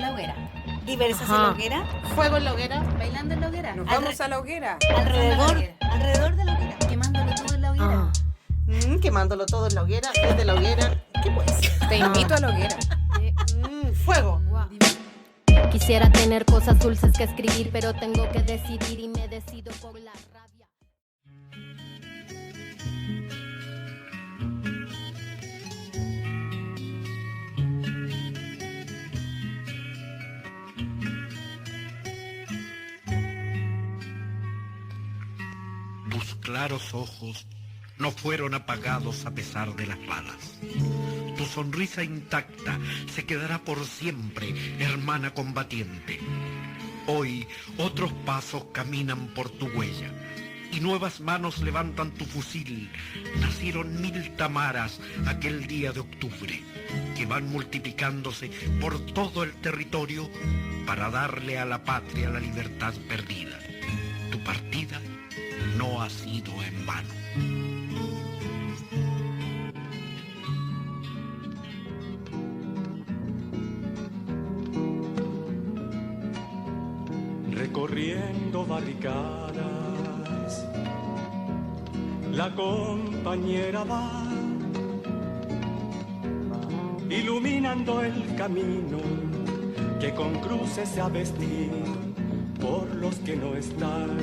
la hoguera. Diversas en la hoguera. Fuego en la hoguera. Bailando en la hoguera. Nos vamos a la hoguera. Alrededor de la hoguera. Quemándolo todo en la hoguera. Quemándolo todo en la hoguera, desde la hoguera. ¿Qué puede ser? Te invito a la hoguera. Fuego. Quisiera tener cosas dulces que escribir, pero tengo que decidir y me decido por la rabia. Tus claros ojos no fueron apagados a pesar de las balas. Tu sonrisa intacta se quedará por siempre, hermana combatiente. Hoy otros pasos caminan por tu huella y nuevas manos levantan tu fusil. Nacieron 1000 Tamaras aquel día de octubre, que van multiplicándose por todo el territorio para darle a la patria la libertad perdida. Tu partida no ha sido en vano. Recorriendo barricadas, la compañera va iluminando el camino que con cruces se ha vestido por los que no están.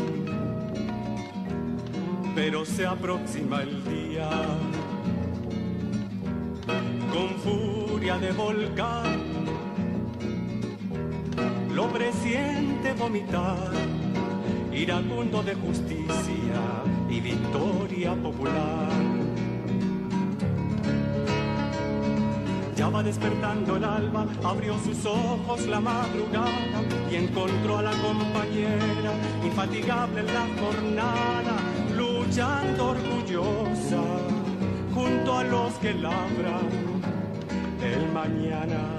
Pero se aproxima el día con furia de volcán. Lo presiente vomitar, iracundo de justicia y victoria popular. Ya va despertando el alba, abrió sus ojos la madrugada y encontró a la compañera, infatigable en la jornada, luchando orgullosa junto a los que labran el mañana.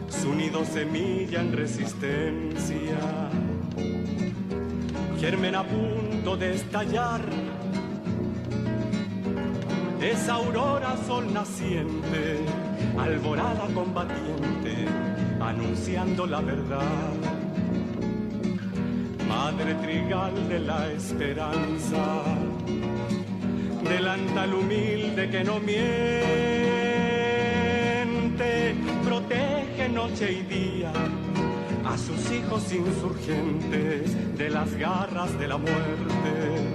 Su nido semilla en resistencia, germen a punto de estallar. Esa aurora sol naciente, alborada combatiente, anunciando la verdad. Madre trigal de la esperanza, delantal humilde que no miente, protege noche y día a sus hijos insurgentes de las garras de la muerte.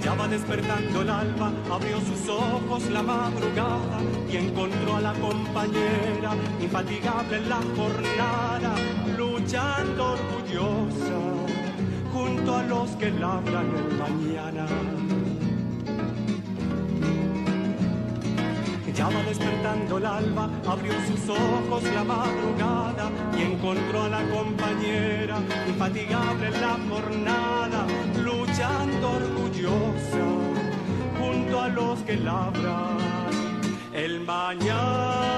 Ya va despertando el alba, abrió sus ojos la madrugada y encontró a la compañera, infatigable en la jornada, luchando orgullosa junto a los que labran el mañana. Ya va despertando el alba, abrió sus ojos la madrugada y encontró a la compañera, infatigable en la jornada, luchando orgullosa junto a los que labran el mañana.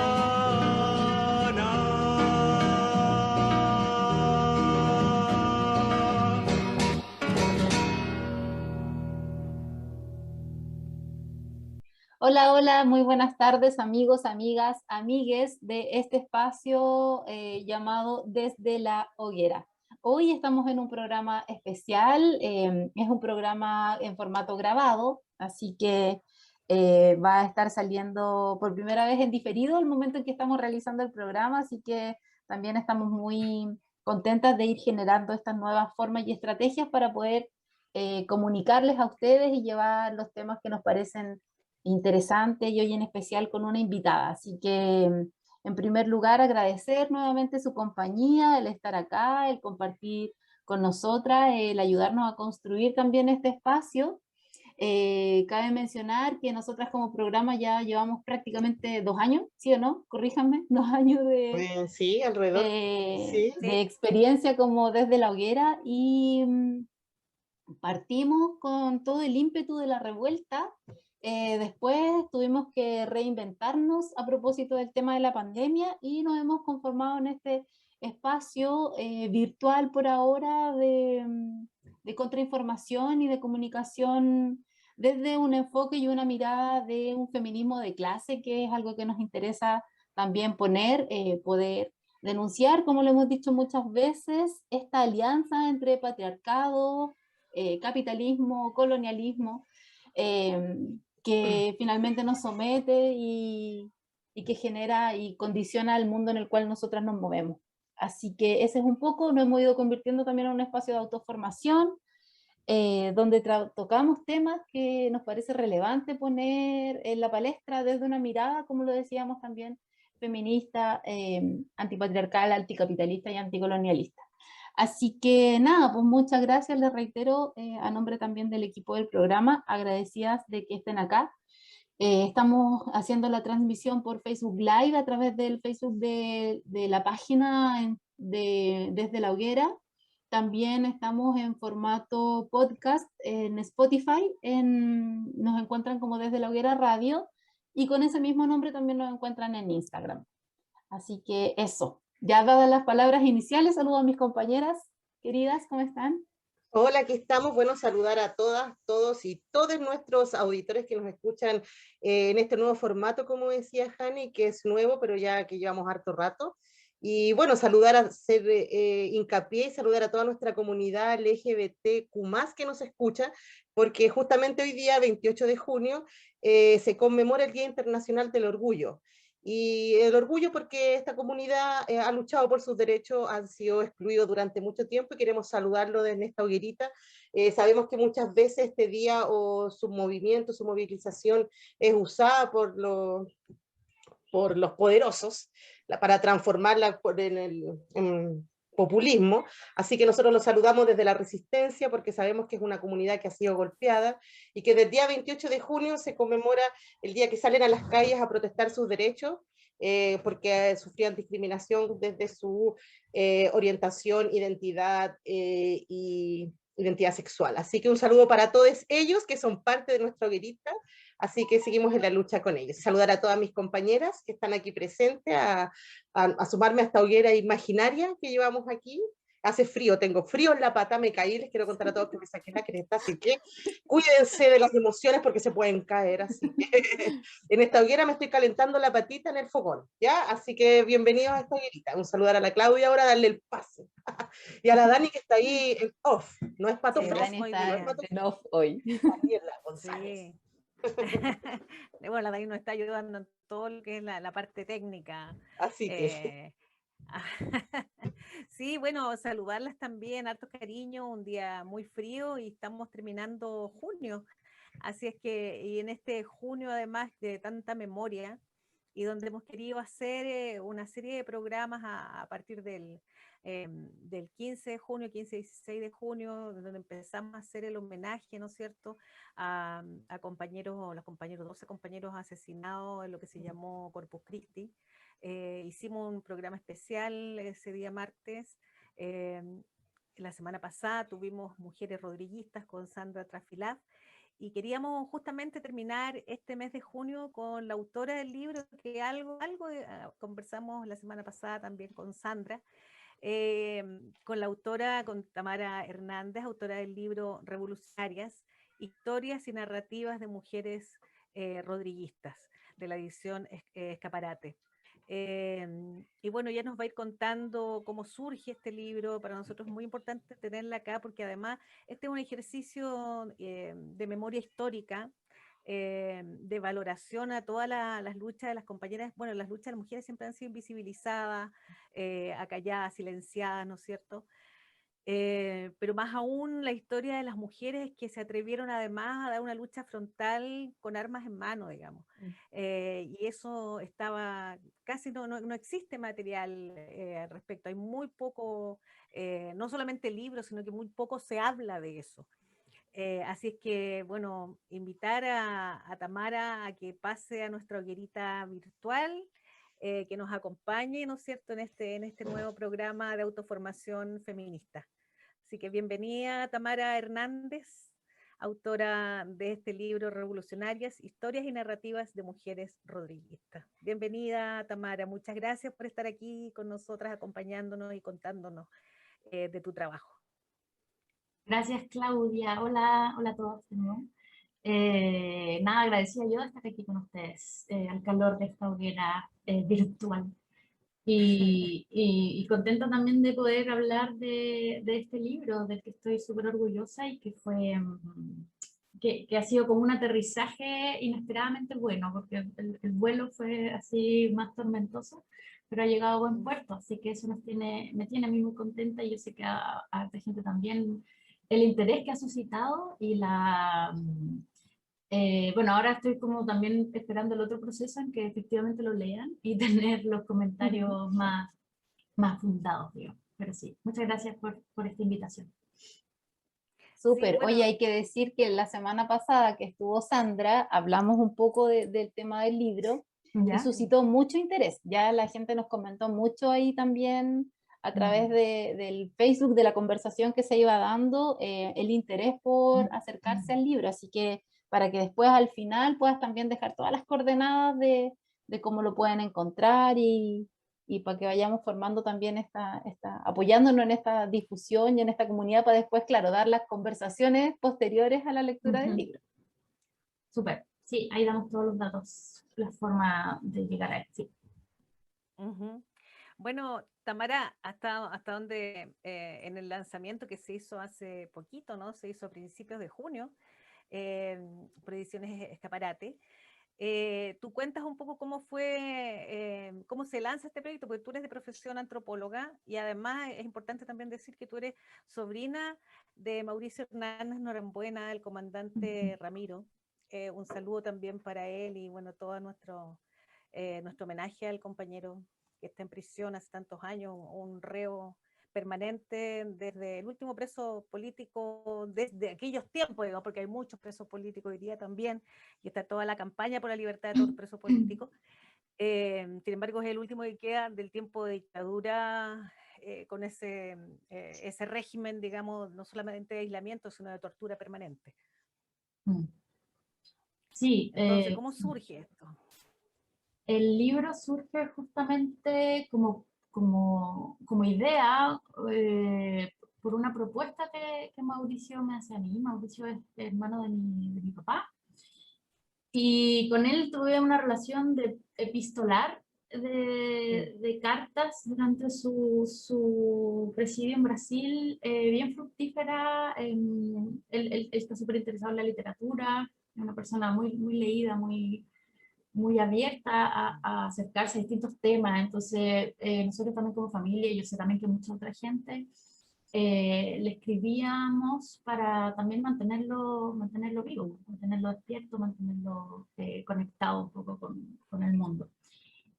Hola, hola, muy buenas tardes amigos, amigas, amigues de este espacio llamado Desde la Hoguera. Hoy estamos en un programa especial, es un programa en formato grabado, así que va a estar saliendo por primera vez en diferido el momento en que estamos realizando el programa, así que también estamos muy contentas de ir generando estas nuevas formas y estrategias para poder comunicarles a ustedes y llevar los temas que nos parecen interesante y hoy en especial con una invitada. Así que, en primer lugar, agradecer nuevamente su compañía, el estar acá, el compartir con nosotras, el ayudarnos a construir también este espacio. Cabe mencionar que nosotras como programa ya llevamos prácticamente 2 años, ¿sí o no? Corríjanme, 2 años Sí, alrededor. Sí. de experiencia como Desde la Hoguera y partimos con todo el ímpetu de la revuelta. Después tuvimos que reinventarnos a propósito del tema de la pandemia y nos hemos conformado en este espacio virtual por ahora de contrainformación y de comunicación desde un enfoque y una mirada de un feminismo de clase, que es algo que nos interesa también poder denunciar, como lo hemos dicho muchas veces, esta alianza entre patriarcado, capitalismo, colonialismo, que finalmente nos somete y que genera y condiciona el mundo en el cual nosotras nos movemos. Así que ese es un poco, nos hemos ido convirtiendo también en un espacio de autoformación, donde tocamos temas que nos parece relevante poner en la palestra desde una mirada, como lo decíamos también, feminista, antipatriarcal, anticapitalista y anticolonialista. Así que nada, pues muchas gracias, les reitero, a nombre también del equipo del programa, agradecidas de que estén acá. Estamos haciendo la transmisión por Facebook Live a través del Facebook de la página Desde la Hoguera. También estamos en formato podcast en Spotify, nos encuentran como Desde la Hoguera Radio, y con ese mismo nombre también nos encuentran en Instagram. Así que eso, ya dadas las palabras iniciales, saludo a mis compañeras queridas, ¿cómo están? Hola, aquí estamos. Bueno, saludar a todas, todos y todos nuestros auditores que nos escuchan en este nuevo formato, como decía Jani, que es nuevo, pero ya que llevamos harto rato. Y bueno, saludar, hacer hincapié y saludar a toda nuestra comunidad LGBTQ+, que nos escucha, porque justamente hoy día, 28 de junio, se conmemora el Día Internacional del Orgullo. Y el orgullo porque esta comunidad ha luchado por sus derechos, han sido excluidos durante mucho tiempo y queremos saludarlo desde esta hoguerita. Sabemos que muchas veces este día o su movimiento, su movilización es usada por los poderosos para transformarla en populismo, así que nosotros los saludamos desde la resistencia porque sabemos que es una comunidad que ha sido golpeada y que del día 28 de junio se conmemora el día que salen a las calles a protestar sus derechos, porque sufrían discriminación desde su orientación, identidad y identidad sexual. Así que un saludo para todos ellos que son parte de nuestra hoguerita, así que seguimos en la lucha con ellos. Saludar a todas mis compañeras que están aquí presentes, a sumarme a esta hoguera imaginaria que llevamos aquí. Hace frío, tengo frío en la pata, me caí, les quiero contar a todos que me saqué la cresta, así que cuídense de las emociones porque se pueden caer, así que en esta hoguera me estoy calentando la patita en el fogón, ¿ya? Así que bienvenidos a esta hoguerita. Un saludar a la Claudia ahora, darle el pase. Y a la Dani que está ahí en off, no es Pato Sí, Fres, Dani no está es Pato en off hoy. Daniela González. Sí. Bueno, la Dani nos está ayudando en todo lo que es la parte técnica. Así que... Sí, bueno, saludarlas también, harto cariño, un día muy frío y estamos terminando junio. Así es que, y en este junio además de tanta memoria, y donde hemos querido hacer una serie de programas a partir del 15 de junio, 15 y 16 de junio, donde empezamos a hacer el homenaje, ¿no es cierto?, a compañeros, los compañeros, 12 compañeros asesinados en lo que se llamó Corpus Christi. Hicimos un programa especial ese día martes. La semana pasada tuvimos Mujeres Rodriguistas con Sandra Trafilaf, y queríamos justamente terminar este mes de junio con la autora del libro, que algo conversamos la semana pasada también con Sandra, con la autora, con Tamara Hernández, autora del libro Revolucionarias, Historias y Narrativas de Mujeres Rodriguistas, de la edición Escaparate. Y bueno, ya nos va a ir contando cómo surge este libro. Para nosotros es muy importante tenerla acá porque además este es un ejercicio de memoria histórica, de valoración a todas las luchas de las compañeras. Bueno, las luchas de las mujeres siempre han sido invisibilizadas, acalladas, silenciadas, ¿no es cierto? Pero más aún la historia de las mujeres que se atrevieron además a dar una lucha frontal con armas en mano, digamos. Y eso estaba, casi no existe material al respecto, hay muy poco, no solamente libros, sino que muy poco se habla de eso. Así es que, bueno, invitar a Tamara a que pase a nuestra hoguerita virtual, que nos acompañe, ¿no es cierto?, en este nuevo programa de autoformación feminista. Así que bienvenida Tamara Hernández, autora de este libro Revolucionarias, Historias y Narrativas de Mujeres Rodriguistas. Bienvenida Tamara, muchas gracias por estar aquí con nosotras, acompañándonos y contándonos de tu trabajo. Gracias, Claudia. Hola, hola a todos de nuevo. Nada, agradecida yo de estar aquí con ustedes, al calor de esta hoguera virtual. Y contenta también de poder hablar de este libro, del que estoy súper orgullosa y que fue, que ha sido como un aterrizaje inesperadamente bueno, porque el vuelo fue así más tormentoso, pero ha llegado a buen puerto, así que eso me tiene a mí muy contenta y yo sé que a esta gente también el interés que ha suscitado y bueno, ahora estoy como también esperando el otro proceso en que efectivamente lo lean y tener los comentarios más fundados, digamos. Pero sí, muchas gracias por esta invitación. Súper. bueno. Oye, hay que decir que la semana pasada que estuvo Sandra, hablamos un poco del tema del libro y ¿Ya? suscitó mucho interés. Ya la gente nos comentó mucho ahí también a través del Facebook, de la conversación que se iba dando, el interés por acercarse al libro. Así que para que después al final puedas también dejar todas las coordenadas de cómo lo pueden encontrar y para que vayamos formando también apoyándonos en esta difusión y en esta comunidad para después, claro, dar las conversaciones posteriores a la lectura del libro. Súper, sí, ahí damos todos los datos, la forma de llegar a él, sí. Bueno, Tamara, hasta donde en el lanzamiento que se hizo hace poquito, ¿no? Se hizo a principios de junio, por Ediciones Escaparate. Tú cuentas un poco cómo fue, cómo se lanza este proyecto, porque tú eres de profesión antropóloga y además es importante también decir que tú eres sobrina de Mauricio Hernández Norambuena, el comandante Ramiro. Un saludo también para él y bueno, todo nuestro homenaje al compañero que está en prisión hace tantos años, un reo permanente desde el último preso político desde aquellos tiempos, digamos, porque hay muchos presos políticos hoy día también, y está toda la campaña por la libertad de todos los presos políticos. Sin embargo, es el último que queda del tiempo de dictadura, con ese régimen, digamos, no solamente de aislamiento, sino de tortura permanente. Sí. Entonces, ¿cómo surge esto? El libro surge justamente como idea por una propuesta que Mauricio me hace a mí. Mauricio es hermano de mi papá. Y con él tuve una relación epistolar de cartas durante su presidio en Brasil, bien fructífera. Él está súper interesado en la literatura, es una persona muy, muy leída, muy abierta a acercarse a distintos temas. Entonces, nosotros también como familia, y yo sé también que mucha otra gente, le escribíamos para también mantenerlo vivo, mantenerlo despierto, mantenerlo conectado un poco con el mundo.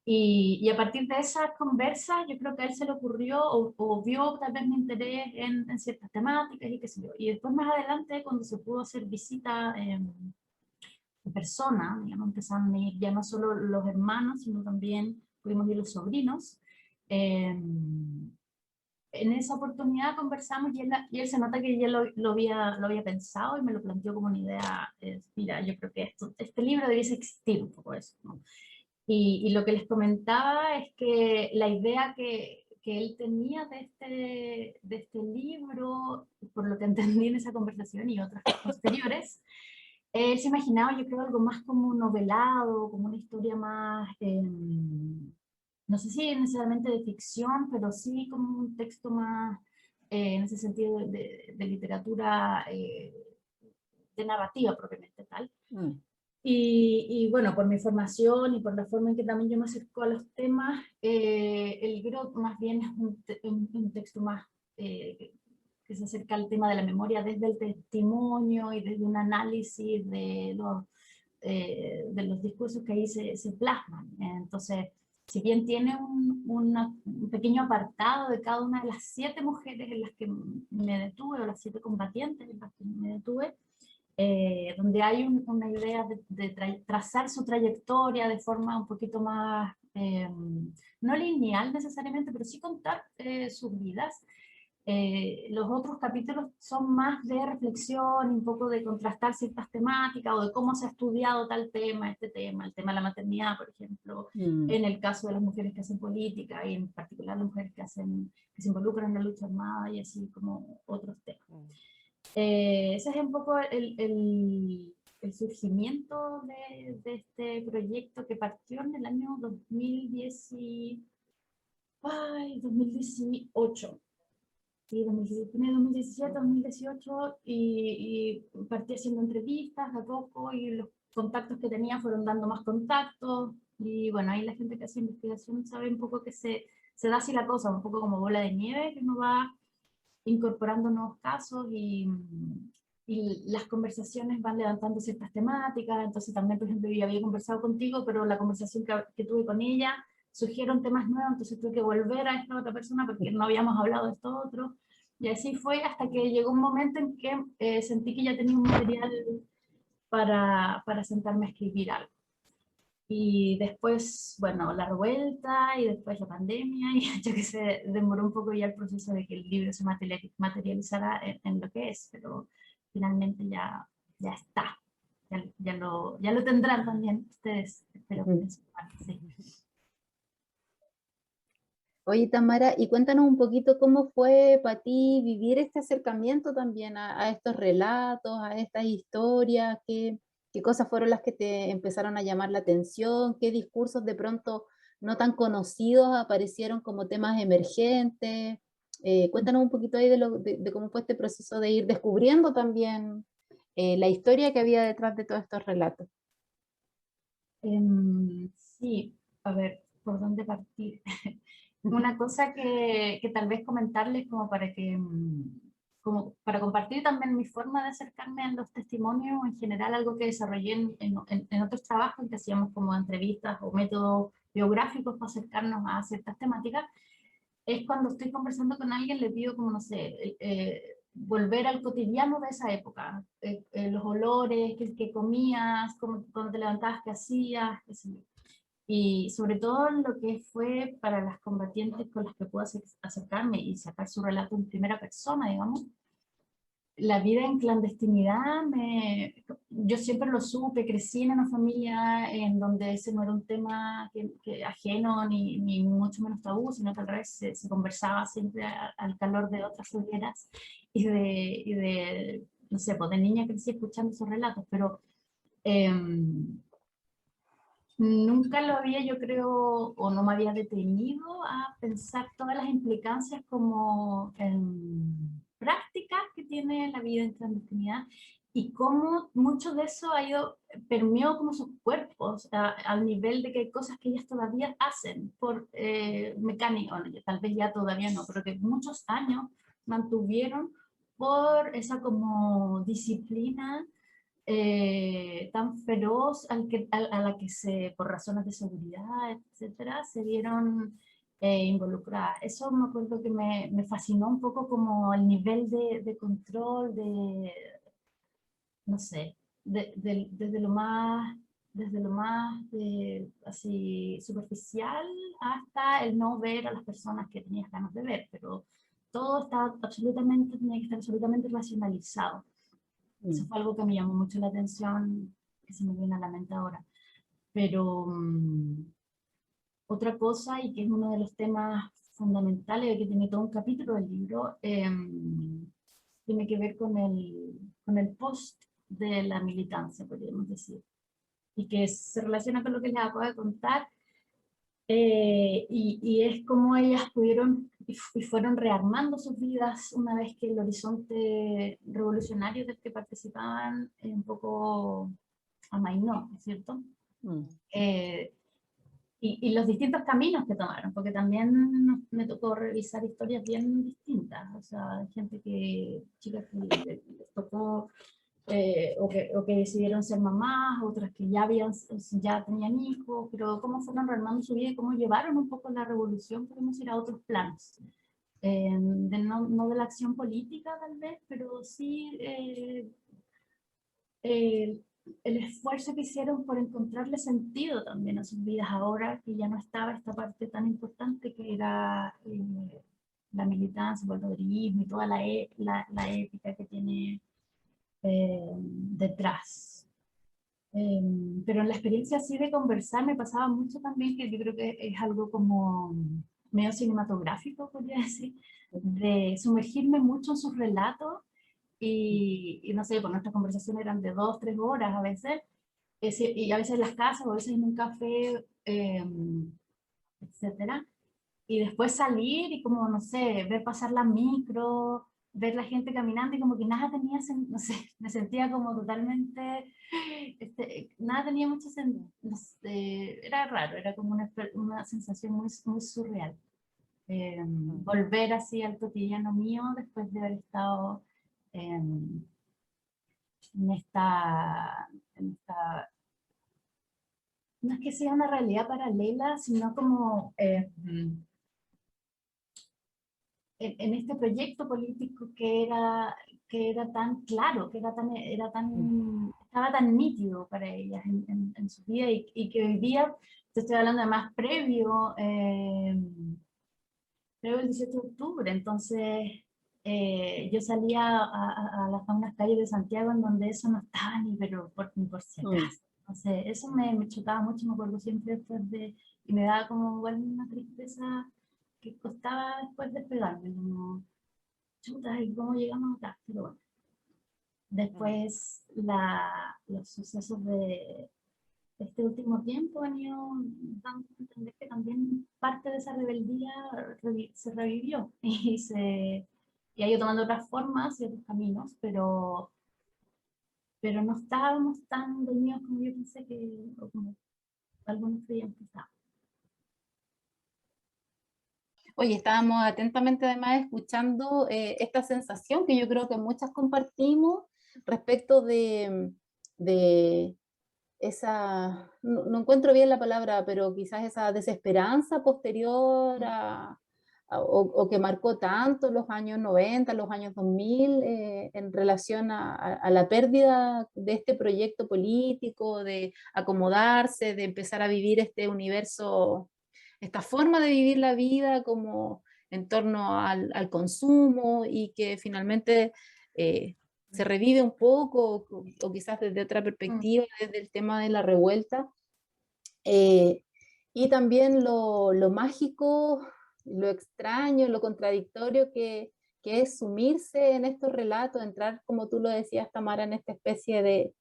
Y a partir de esas conversas, yo creo que a él se le ocurrió o vio tal vez mi interés en ciertas temáticas y qué sé yo. Y después más adelante, cuando se pudo hacer visita persona, digamos, empezaron a ir ya no solo los hermanos, sino también pudimos ir los sobrinos. En esa oportunidad conversamos y él se nota que ya lo había pensado y me lo planteó como una idea. Mira, yo creo que este libro debiese existir un poco eso, ¿no? Y lo que les comentaba es que la idea que él tenía de este libro, por lo que entendí en esa conversación y otras posteriores, él se imaginaba, yo creo, algo más como novelado, como una historia más, no sé si necesariamente de ficción, pero sí como un texto más, en ese sentido, de literatura, de narrativa propiamente tal. Y bueno, por mi formación y por la forma en que también yo me acerco a los temas, el libro más bien es un texto más que se acerca al tema de la memoria desde el testimonio y desde un análisis de los discursos que ahí se plasman. Entonces, si bien tiene un pequeño apartado de cada una de las 7 mujeres en las que me detuve, o las 7 combatientes en las que me detuve, donde hay una idea de trazar su trayectoria de forma un poquito más, no lineal necesariamente, pero sí contar sus vidas. Los otros capítulos son más de reflexión, un poco de contrastar ciertas temáticas o de cómo se ha estudiado tal tema, el tema de la maternidad, por ejemplo, en el caso de las mujeres que hacen política y en particular las mujeres que se involucran en la lucha armada y así como otros temas. Ese es un poco el surgimiento de este proyecto que partió en el año 2018. Sí, 2017, 2018, y partí haciendo entrevistas a poco, y los contactos que tenía fueron dando más contactos, y bueno, ahí la gente que hace investigación sabe un poco que se da así la cosa, un poco como bola de nieve, que uno va incorporando nuevos casos, y las conversaciones van levantando ciertas temáticas. Entonces también, por ejemplo, yo había conversado contigo, pero la conversación que tuve con ella surgieron temas nuevos, entonces tuve que volver a esta otra persona porque no habíamos hablado de esto otro, y así fue hasta que llegó un momento en que sentí que ya tenía un material para sentarme a escribir algo. Y después, bueno, la revuelta, y después la pandemia, y ya que se demoró un poco ya el proceso de que el libro se materializara en lo que es, pero finalmente ya está. Ya lo tendrán también ustedes, espero que en su parte, sí. Oye, Tamara, y cuéntanos un poquito cómo fue para ti vivir este acercamiento también a estos relatos, a estas historias, qué cosas fueron las que te empezaron a llamar la atención, qué discursos de pronto no tan conocidos aparecieron como temas emergentes. Cuéntanos un poquito ahí de cómo fue este proceso de ir descubriendo también la historia que había detrás de todos estos relatos. Sí, a ver, ¿por dónde partir? Una cosa que tal vez comentarles como para compartir también mi forma de acercarme a los testimonios en general, algo que desarrollé en otros trabajos que hacíamos como entrevistas o métodos biográficos para acercarnos a ciertas temáticas, es cuando estoy conversando con alguien, le pido como, no sé, volver al cotidiano de esa época, los olores, qué comías, cuando te levantabas, qué hacías, qué sé yo. Y sobre todo lo que fue para las combatientes con las que puedo acercarme y sacar su relato en primera persona, digamos. La vida en clandestinidad, yo siempre lo supe, crecí en una familia en donde ese no era un tema que ajeno ni mucho menos tabú, sino que al revés se conversaba siempre al calor de otras hogueras, y de no sé, pues de niña crecí escuchando esos relatos, pero nunca lo había, yo creo, o no me había detenido a pensar todas las implicancias como en prácticas que tiene la vida en clandestinidad, y cómo mucho de eso permeó como sus cuerpos, al nivel de que hay cosas que ellas todavía hacen por mecánica, bueno, tal vez ya todavía no, pero que muchos años mantuvieron por esa como disciplina tan feroz a la que por razones de seguridad, etcétera, se vieron involucradas. Eso me acuerdo que me fascinó un poco como el nivel de control, no sé, desde lo más así superficial hasta el no ver a las personas que tenías ganas de ver, pero todo tenía que estar absolutamente racionalizado. Eso fue algo que me llamó mucho la atención, que se me viene a la mente ahora. Pero otra cosa, y que es uno de los temas fundamentales, que tiene todo un capítulo del libro, tiene que ver con el post de la militancia, podríamos decir, y que se relaciona con lo que les acabo de contar, y es como ellas pudieron y fueron rearmando sus vidas una vez que el horizonte revolucionario del que participaban un poco amainó, ¿no es cierto? Y los distintos caminos que tomaron, porque también me tocó revisar historias bien distintas, o sea, chicas que les tocó o que decidieron ser mamás, otras que ya tenían hijos, pero cómo fueron rearmando su vida y cómo llevaron un poco la revolución, podemos ir a otros planos. No de la acción política tal vez, pero sí el esfuerzo que hicieron por encontrarle sentido también a sus vidas ahora que ya no estaba esta parte tan importante que era la militancia, el bolsonarismo y toda la ética que tiene detrás. Pero en la experiencia así de conversar me pasaba mucho también, que yo creo que es algo como medio cinematográfico, podría decir, de sumergirme mucho en sus relatos y no sé, pues nuestras conversaciones eran de 2, 3 horas a veces, y a veces en las casas, o a veces en un café, etcétera. Y después salir y como, no sé, ver pasar la micro, ver la gente caminando y como que nada tenía, no sé, me sentía como totalmente, nada tenía mucho sentido, no sé, era raro, era como una sensación muy, muy surreal. Volver así al cotidiano mío después de haber estado en esta, no es que sea una realidad paralela, sino como en este proyecto político que era tan claro, que estaba tan nítido para ellas en su vida y que hoy día, te estoy hablando además previo el 18 de octubre, entonces yo salía a unas calles de Santiago en donde eso no estaba ni por si acaso. Entonces eso me chocaba mucho, me acuerdo siempre después y me daba como igual una tristeza que costaba después despegarme, como, chuta, ¿y cómo llegamos acá? Pero bueno, después los sucesos de este último tiempo han ido dando a entender que también parte de esa rebeldía se revivió y ha ido tomando otras formas y otros caminos, pero no estábamos tan dormidos como yo pensé o como algunos creían que estábamos. Oye, estábamos atentamente además escuchando esta sensación que yo creo que muchas compartimos respecto de esa, no encuentro bien la palabra, pero quizás esa desesperanza posterior o que marcó tanto los años 90, los años 2000 en relación a la pérdida de este proyecto político, de acomodarse, de empezar a vivir este universo, esta forma de vivir la vida como en torno al consumo y que finalmente se revive un poco o quizás desde otra perspectiva, desde el tema de la revuelta. Y también lo mágico, lo extraño, lo contradictorio que es sumirse en estos relatos, entrar, como tú lo decías, Tamara, en esta especie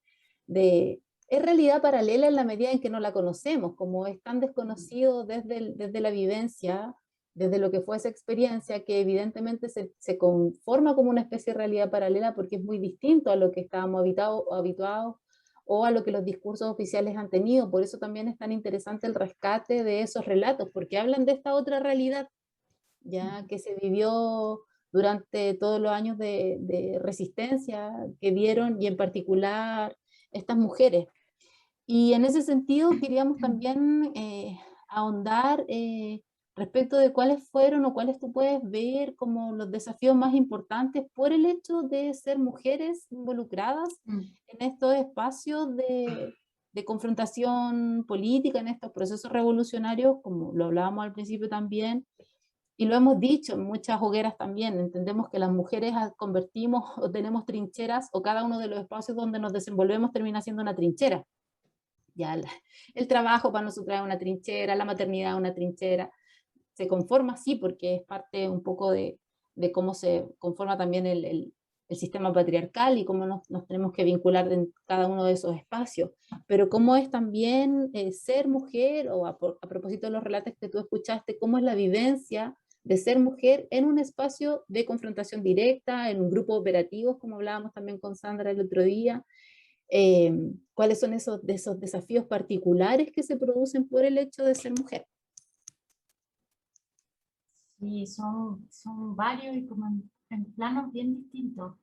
es realidad paralela en la medida en que no la conocemos, como es tan desconocido desde la vivencia, desde lo que fue esa experiencia, que evidentemente se conforma como una especie de realidad paralela porque es muy distinto a lo que estábamos habituados o a lo que los discursos oficiales han tenido. Por eso también es tan interesante el rescate de esos relatos, porque hablan de esta otra realidad, ya que se vivió durante todos los años de resistencia que dieron, y en particular estas mujeres. Y en ese sentido queríamos también ahondar respecto de cuáles fueron o cuáles tú puedes ver como los desafíos más importantes por el hecho de ser mujeres involucradas en estos espacios de confrontación política, en estos procesos revolucionarios, como lo hablábamos al principio también, y lo hemos dicho en muchas hogueras también. Entendemos que las mujeres convertimos o tenemos trincheras, o cada uno de los espacios donde nos desenvolvemos termina siendo una trinchera. Ya el trabajo para nosotros es una trinchera, la maternidad es una trinchera, se conforma así porque es parte un poco de cómo se conforma también el sistema patriarcal y cómo nos tenemos que vincular en cada uno de esos espacios, pero cómo es también ser mujer, o a propósito de los relatos que tú escuchaste, cómo es la vivencia de ser mujer en un espacio de confrontación directa, en un grupo operativo, como hablábamos también con Sandra el otro día. ¿Cuáles son esos desafíos particulares que se producen por el hecho de ser mujer? Sí, son varios y como en planos bien distintos.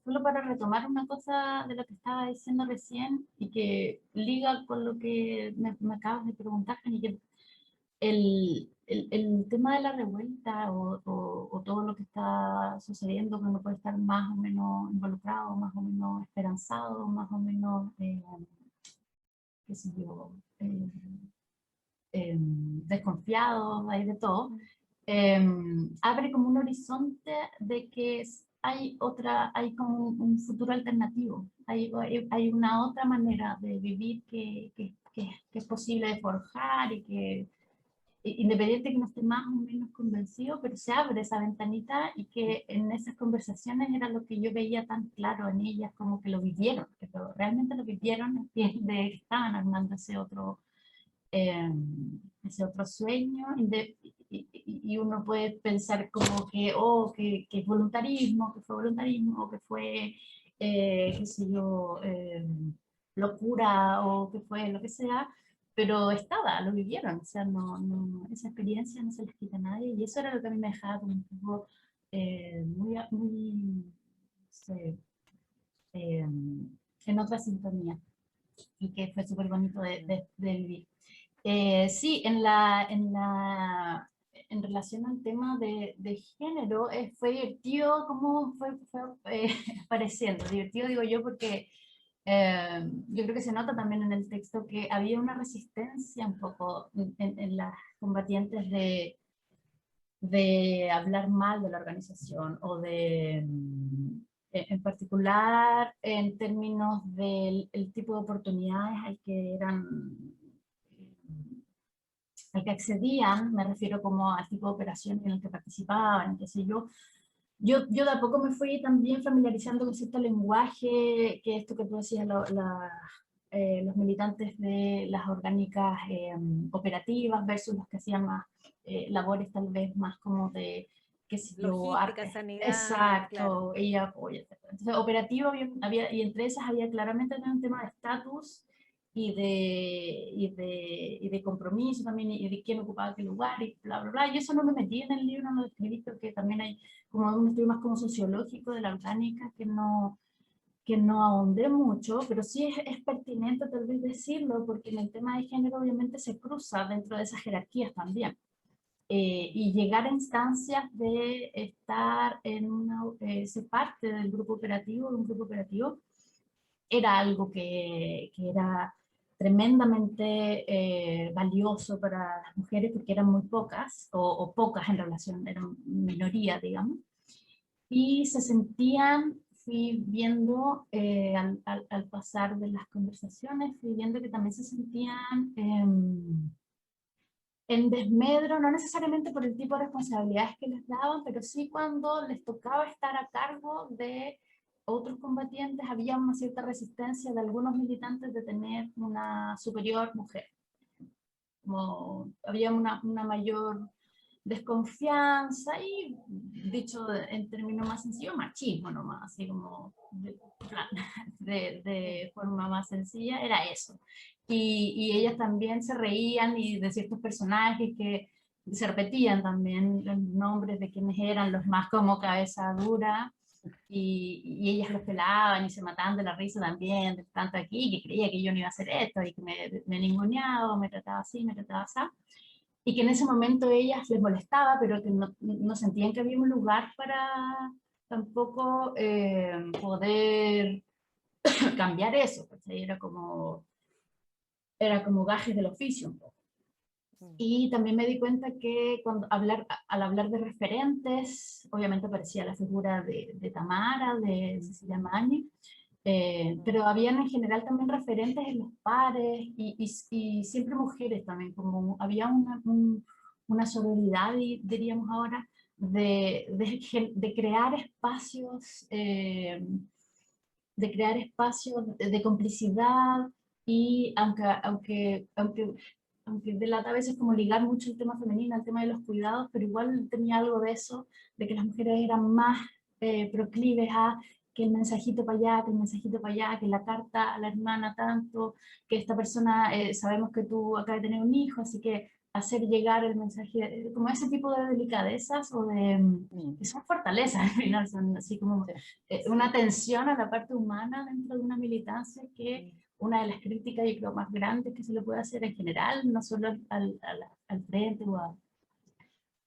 Solo para retomar una cosa de lo que estaba diciendo recién y que liga con lo que me acabas de preguntar, y que el tema de la revuelta o todo lo que está sucediendo, que uno puede estar más o menos involucrado, más o menos esperanzado, más o menos, qué sé yo, desconfiado, hay de todo, abre como un horizonte de que hay como un futuro alternativo, hay una otra manera de vivir que es posible de forjar y independiente que no esté más o menos convencido, pero se abre esa ventanita y que en esas conversaciones era lo que yo veía tan claro en ellas, como que lo vivieron, que realmente lo vivieron, de que estaban armando ese otro sueño, y uno puede pensar como que, que es voluntarismo, que fue voluntarismo, o que fue, qué sé yo, locura, o que fue lo que sea, pero estaba, lo vivieron, o sea, esa experiencia no se les quita a nadie, y eso era lo que a mí me dejaba como un poco muy no sé, en otra sintonía, y que fue súper bonito de vivir. Sí, en relación al tema de género, fue divertido cómo fue apareciendo. Divertido digo yo porque yo creo que se nota también en el texto que había una resistencia un poco en las combatientes de hablar mal de la organización o en particular en términos del el tipo de oportunidades al que accedían, me refiero como al tipo de operaciones en el que participaban, qué sé yo. Yo de a poco me fui también familiarizando con cierto lenguaje, que esto que tú decías, los militantes de las orgánicas operativas versus los que hacían más labores tal vez más como de, qué sé yo, Logística, sanidad, exacto, claro. ella apoya, etc. Entonces, operativo y entre esas había claramente un tema de estatus y de compromiso también, y de quién ocupaba qué lugar, y bla, bla, bla. Y eso no me metí en el libro, no lo escribí, porque también hay como un estudio más como sociológico de la orgánica que no ahondé mucho, pero sí es pertinente tal vez decirlo, porque en el tema de género obviamente se cruza dentro de esas jerarquías también. Y llegar a instancias de estar ser parte del grupo operativo, de un grupo operativo, era algo que era tremendamente valioso para las mujeres, porque eran muy pocas, o pocas en relación, eran minoría, digamos, y se sentían, fui viendo al pasar de las conversaciones, fui viendo que también se sentían en desmedro, no necesariamente por el tipo de responsabilidades que les daban, pero sí cuando les tocaba estar a cargo de otros combatientes, había una cierta resistencia de algunos militantes de tener una superior mujer. Como había una mayor desconfianza y, dicho en términos más sencillos, machismo nomás, así como de forma más sencilla, era eso. Y ellas también se reían y de ciertos personajes que se repetían también los nombres de quienes eran los más como cabeza dura, y ellas los pelaban y se mataban de la risa también, de tanto aquí, que creía que yo no iba a hacer esto, y que me ninguneaba, me trataba así, me trataba así, y que en ese momento ellas les molestaba, pero que no sentían que había un lugar para tampoco poder cambiar eso, porque era como gajes del oficio un poco. Y también me di cuenta que al hablar de referentes, obviamente aparecía la figura de Tamara, de Cecilia Magni, pero habían en general también referentes en los pares y siempre mujeres también, como había una sororidad, diríamos ahora, de crear espacios, de complicidad, y aunque delata a veces como ligar mucho el tema femenino al tema de los cuidados, pero igual tenía algo de eso, de que las mujeres eran más proclives a que el mensajito para allá, que el mensajito para allá, que la carta a la hermana tanto, que esta persona, sabemos que tú acabas de tener un hijo, así que hacer llegar el mensaje, como ese tipo de delicadezas o que son fortalezas al final, son así como una atención a la parte humana dentro de una militancia que una de las críticas y creo más grandes que se le puede hacer en general, no solo al frente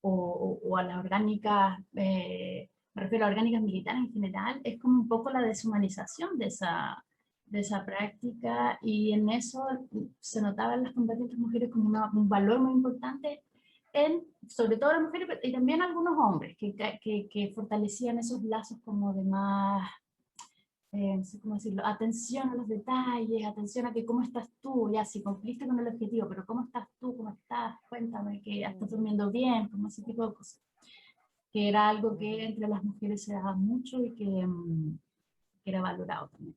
o a las orgánicas, me refiero a orgánicas militares en general, es como un poco la deshumanización de esa práctica, y en eso se notaban las combatientes mujeres como un valor muy importante, sobre todo las mujeres y también algunos hombres que fortalecían esos lazos como de más no sé cómo decirlo, atención a los detalles, atención a que cómo estás tú, ya si cumpliste con el objetivo, pero cómo estás tú, cómo estás, cuéntame, que estás durmiendo bien, como ese tipo de cosas. Que era algo que entre las mujeres se daba mucho y que era valorado también.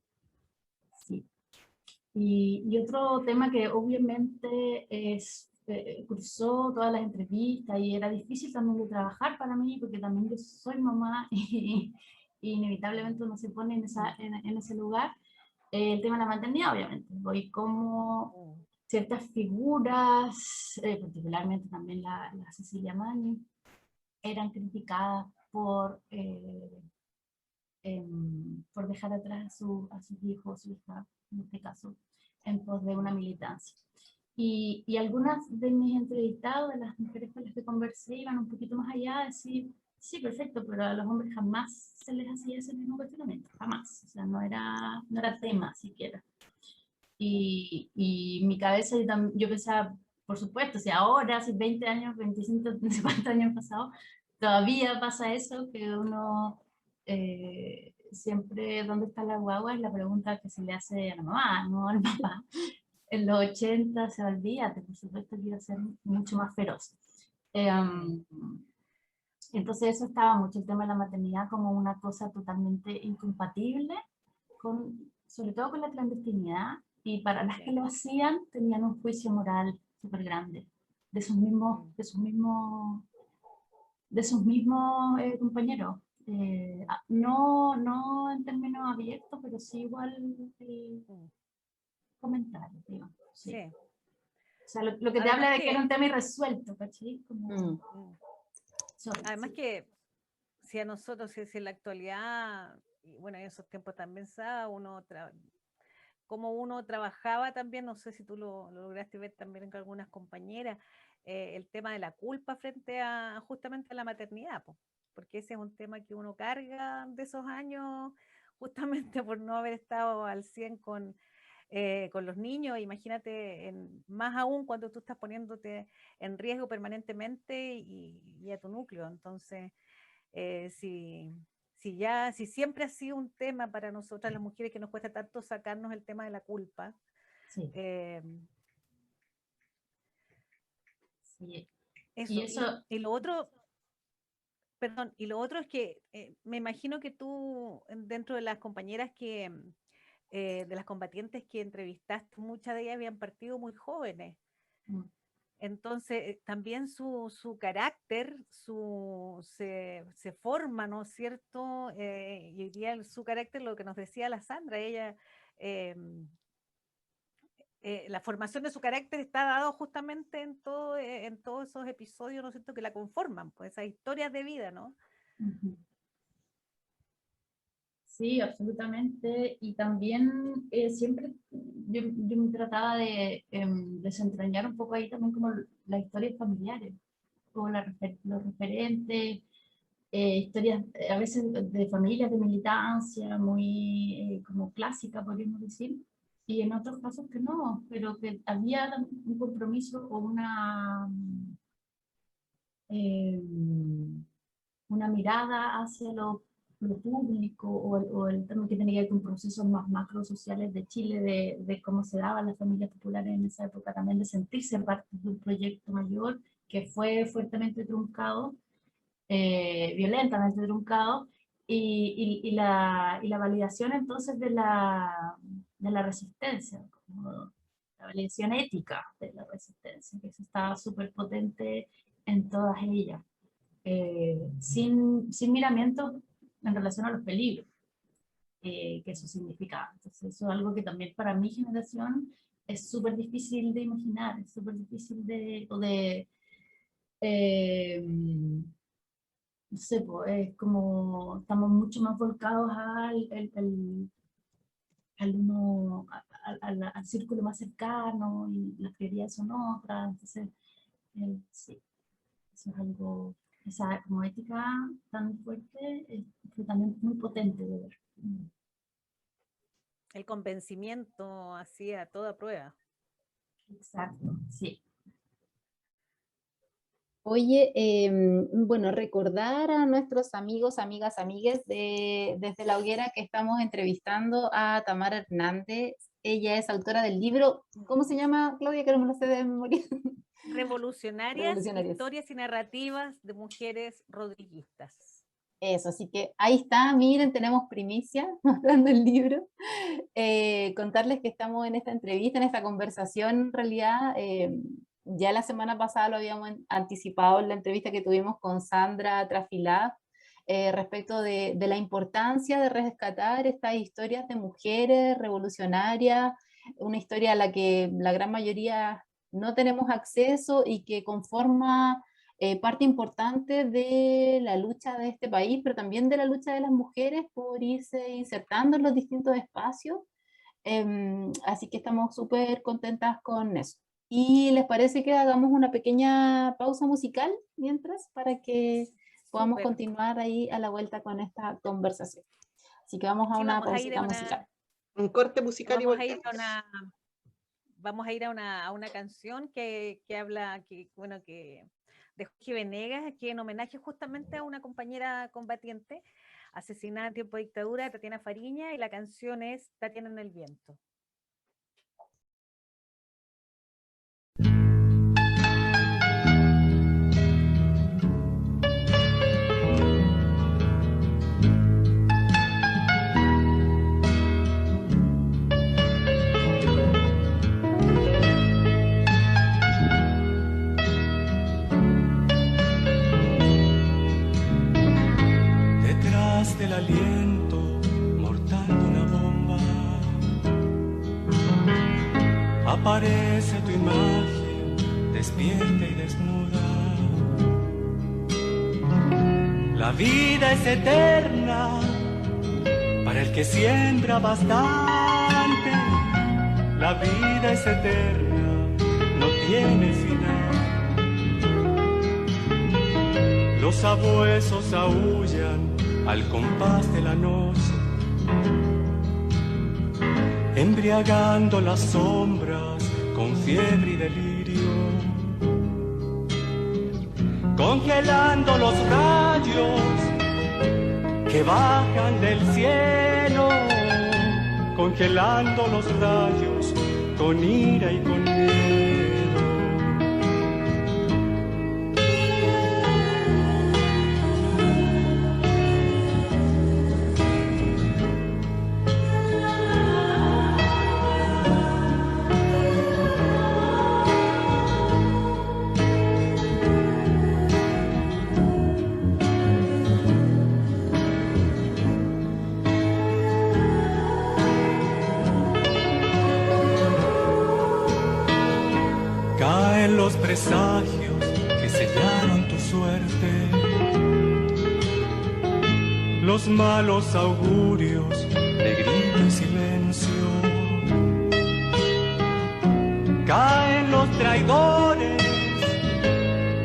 Sí. Y otro tema que obviamente cruzó todas las entrevistas y era difícil también de trabajar para mí, porque también yo soy mamá y inevitablemente uno se pone en ese lugar, el tema de la maternidad, obviamente. Voy como ciertas figuras, particularmente también la Cecilia Magni, eran criticadas por dejar atrás a sus hijos, su hija, en este caso, en pos de una militancia. Y algunas de mis entrevistados, de las mujeres con las que conversé, iban un poquito más allá, a decir, sí, perfecto, pero a los hombres jamás se les hacía ese mismo cuestionamiento, jamás, o sea, no era tema siquiera. Y mi cabeza, yo pensaba, por supuesto, si ahora, hace 20 años, 25, no sé cuántos años han pasado, todavía pasa eso, que uno siempre, ¿dónde está la guagua? Es la pregunta que se le hace a la mamá, no al papá. En los 80 se olvídate, por supuesto que iba a ser mucho más feroz. Entonces eso estaba mucho, el tema de la maternidad como una cosa totalmente incompatible, sobre todo con la clandestinidad, y para las que lo hacían tenían un juicio moral súper grande, de sus mismos compañeros. No en términos abiertos, pero sí igual comentarios, digamos. Sí. Sí. O sea, lo que te habla de que era un tema irresuelto, ¿cachai? Además que si a nosotros, si en la actualidad, y bueno, en esos tiempos también como uno trabajaba también, no sé si tú lo lograste ver también con algunas compañeras, el tema de la culpa frente a justamente a la maternidad, porque ese es un tema que uno carga de esos años justamente por no haber estado al 100 con los niños. Imagínate, más aún cuando tú estás poniéndote en riesgo permanentemente y a tu núcleo. Entonces, si siempre ha sido un tema para nosotras las mujeres que nos cuesta tanto sacarnos el tema de la culpa. Sí. Sí. Eso. Y lo otro, perdón, y lo otro es que me imagino que tú, dentro de las compañeras de las combatientes que entrevistaste, muchas de ellas habían partido muy jóvenes. Entonces, también su carácter se forma, ¿no es cierto? Y hoy día su carácter, lo que nos decía la Sandra, ella, la formación de su carácter está dado justamente en todos esos episodios, ¿no es cierto?, que la conforman, pues esas historias de vida, ¿no? Sí, absolutamente. Y también siempre yo me trataba de desentrañar un poco ahí también como las historias familiares, como los referentes, historias a veces de familias de militancia, muy como clásica, podríamos decir, y en otros casos que no, pero que había un compromiso o una mirada hacia lo público o el tema que tenía que ver con procesos más macro sociales de Chile, de cómo se daban las familias populares en esa época, también de sentirse parte de un proyecto mayor que fue fuertemente truncado, violentamente truncado, y la validación entonces de la resistencia, como la validación ética de la resistencia, que eso estaba súper potente en todas ellas. Sin miramiento en relación a los peligros que eso significaba. Entonces eso es algo que también para mi generación es súper difícil de imaginar, es súper difícil no sé, pues, es como estamos mucho más volcados al círculo más cercano y las prioridades son otras. Entonces, sí, eso es algo, esa como ética tan fuerte, fue también muy potente de ver. El convencimiento así a toda prueba. Exacto, sí. Oye, bueno, recordar a nuestros amigos, amigas, amigues desde la hoguera que estamos entrevistando a Tamara Hernández. Ella es autora del libro, ¿cómo se llama, Claudia? Que no me lo sé de memoria. Revolucionarias, Revolucionarias. historias y narrativas de mujeres rodriguistas. Eso, así que ahí está, miren, tenemos primicia mostrando el libro. Contarles que estamos en esta entrevista, en esta conversación, en realidad, ya la semana pasada lo habíamos anticipado en la entrevista que tuvimos con Sandra Trafilá, respecto de la importancia de rescatar estas historias de mujeres revolucionarias, una historia a la que la gran mayoría no tenemos acceso y que conforma parte importante de la lucha de este país, pero también de la lucha de las mujeres por irse insertando en los distintos espacios. Así que estamos súper contentas con eso. ¿Y les parece que hagamos una pequeña pausa musical mientras para que podamos Súper. continuar ahí a la vuelta con esta conversación? Así que vamos a Sí, una vamos a ir pausita a una- musical. Un corte musical y Vamos a ir volvemos. vamos a ir a una canción que habla, bueno, que de Jorge Venegas, que en homenaje justamente a una compañera combatiente asesinada en tiempo de dictadura, Tatiana Fariña, y la canción es Tatiana en el viento. Detrás del aliento mortal de una bomba aparece tu imagen despierta y desnuda. La vida es eterna para el que siembra bastante. La vida es eterna, no tiene final. Los sabuesos aúllan al compás de la noche, embriagando las sombras con fiebre y delirio, congelando los rayos que bajan del cielo, congelando los rayos con ira y con miedo. Caen los presagios que sellaron tu suerte, los malos augurios de grito y silencio. Caen los traidores,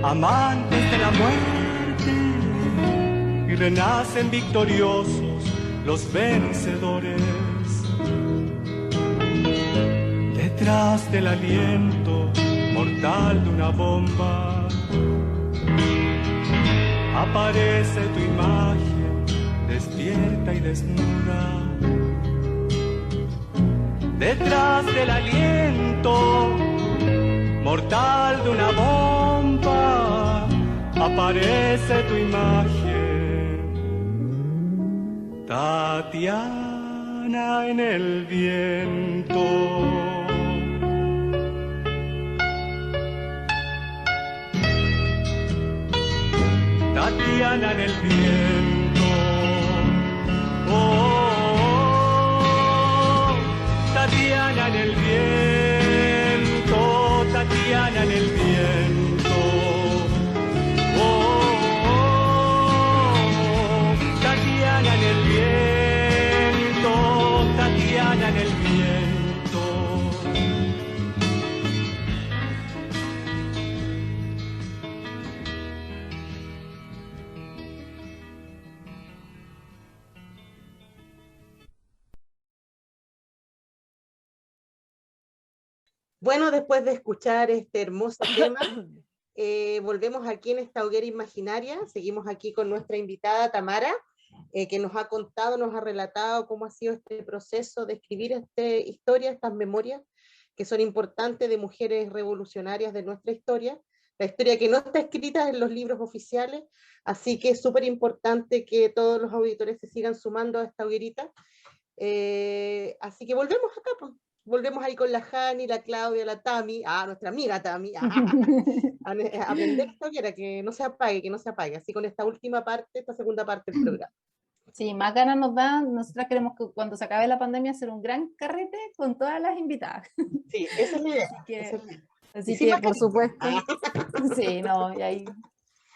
amantes de la muerte, y renacen victoriosos los vencedores. Detrás del aliento mortal de una bomba aparece tu imagen despierta y desnuda. Detrás del aliento mortal de una bomba aparece tu imagen, Tatiana en el viento. Tatiana en el viento, oh, oh, oh. Tatiana en el viento, Tatiana en el viento, oh, oh, oh. Tatiana en el viento, Tatiana en el viento. Bueno, después de escuchar este hermoso tema, volvemos aquí en esta hoguera imaginaria, seguimos aquí con nuestra invitada Tamara, que nos ha contado, nos ha relatado cómo ha sido este proceso de escribir esta historia, estas memorias, que son importantes de mujeres revolucionarias de nuestra historia, la historia que no está escrita en los libros oficiales, así que es súper importante que todos los auditores se sigan sumando a esta hoguerita. Así que volvemos acá, pues. Volvemos ahí con la Jani, la Claudia, la Tami, nuestra amiga Tami, a aprender esta hoguera, que no se apague, que no se apague, así con esta última parte, esta segunda parte del programa. Sí, más ganas nos da, nosotras queremos que cuando se acabe la pandemia hacer un gran carrete con todas las invitadas. Sí, esa es la idea. Así que por supuesto, sí, no, y ahí,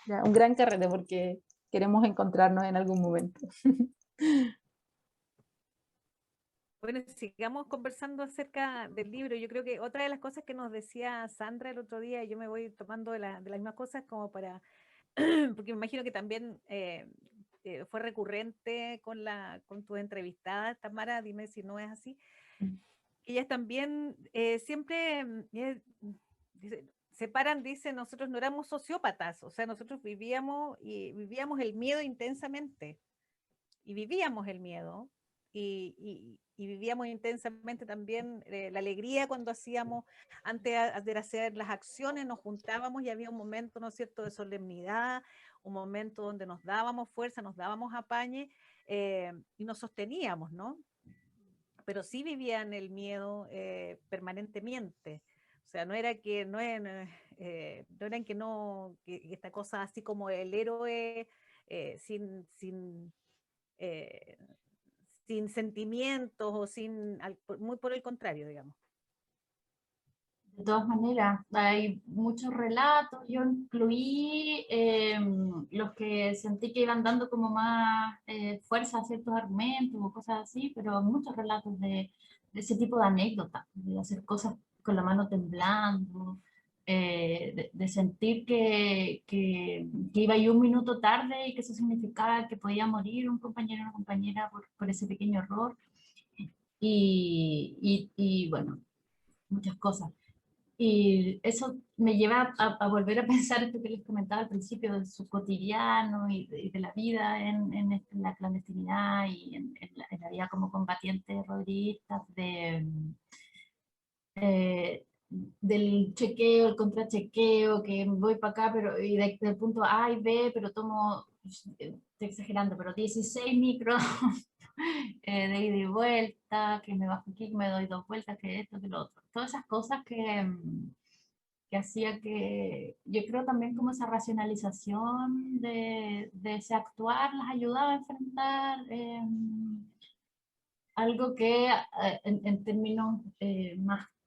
ya, un gran carrete porque queremos encontrarnos en algún momento. Bueno, sigamos conversando acerca del libro. Yo creo que otra de las cosas que nos decía Sandra el otro día, yo me voy tomando de las mismas cosas como para, porque me imagino que también fue recurrente con tus entrevistadas, Tamara, dime si no es así. Ellas también siempre se paran, dicen, nosotros no éramos sociópatas, o sea, nosotros vivíamos el miedo intensamente, y vivíamos el miedo, y vivíamos intensamente también la alegría cuando hacíamos, antes de hacer las acciones, nos juntábamos y había un momento, ¿no es cierto?, de solemnidad, un momento donde nos dábamos fuerza, nos dábamos apañe, y nos sosteníamos, ¿no? Pero sí vivían el miedo permanentemente. O sea, no era que esta cosa así como el héroe sin sentimientos o muy por el contrario, digamos. De todas maneras, hay muchos relatos, yo incluí los que sentí que iban dando como más fuerza a ciertos argumentos o cosas así, pero muchos relatos de ese tipo de anécdotas, de hacer cosas con la mano temblando, de sentir que iba ahí un minuto tarde y que eso significaba que podía morir un compañero o una compañera por ese pequeño error, y bueno, muchas cosas. Y eso me lleva a volver a pensar esto que les comentaba al principio, de su cotidiano y de la vida en la clandestinidad y en la vida como combatientes rodillistas, del chequeo, el contrachequeo, que voy para acá, pero y del punto A y B, pero tomo, estoy exagerando, pero 16 micros de ida y vuelta, que me bajo aquí, que me doy 2 vueltas, que esto, que lo otro. Todas esas cosas que hacía que, yo creo también como esa racionalización de ese actuar las ayudaba a enfrentar algo que en términos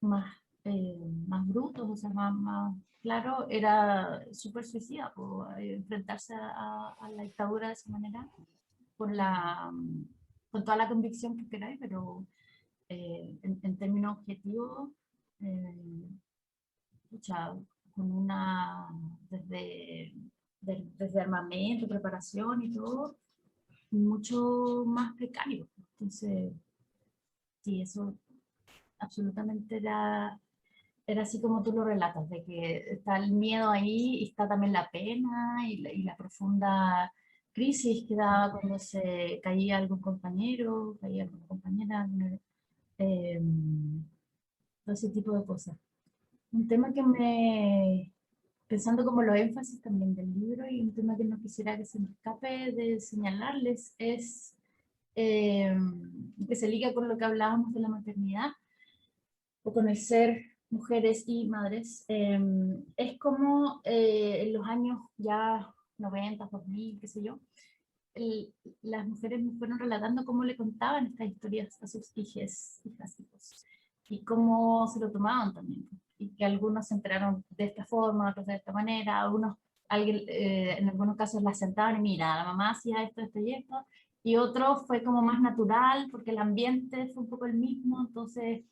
más brutos, o sea, más claro, era súper suicida, enfrentarse a la dictadura de esa manera, con toda la convicción que queráis, pero en términos objetivos, con desde armamento, preparación y todo, mucho más precario. Entonces, sí, eso absolutamente era así como tú lo relatas, de que está el miedo ahí y está también la pena y la profunda crisis que daba cuando se caía algún compañero, caía alguna compañera, todo ese tipo de cosas. Un tema pensando como los énfasis también del libro, y un tema que no quisiera que se me escape de señalarles, es que se liga con lo que hablábamos de la maternidad, o con el ser mujeres y madres, es como en los años ya 90, 2000, qué sé yo, las mujeres me fueron relatando cómo le contaban estas historias a sus hijas, hijos, y cómo se lo tomaban también, y que algunos se enteraron de esta forma, otros de esta manera, en algunos casos las sentaban y mira, la mamá hacía esto, esto y esto, y otro fue como más natural, porque el ambiente fue un poco el mismo, entonces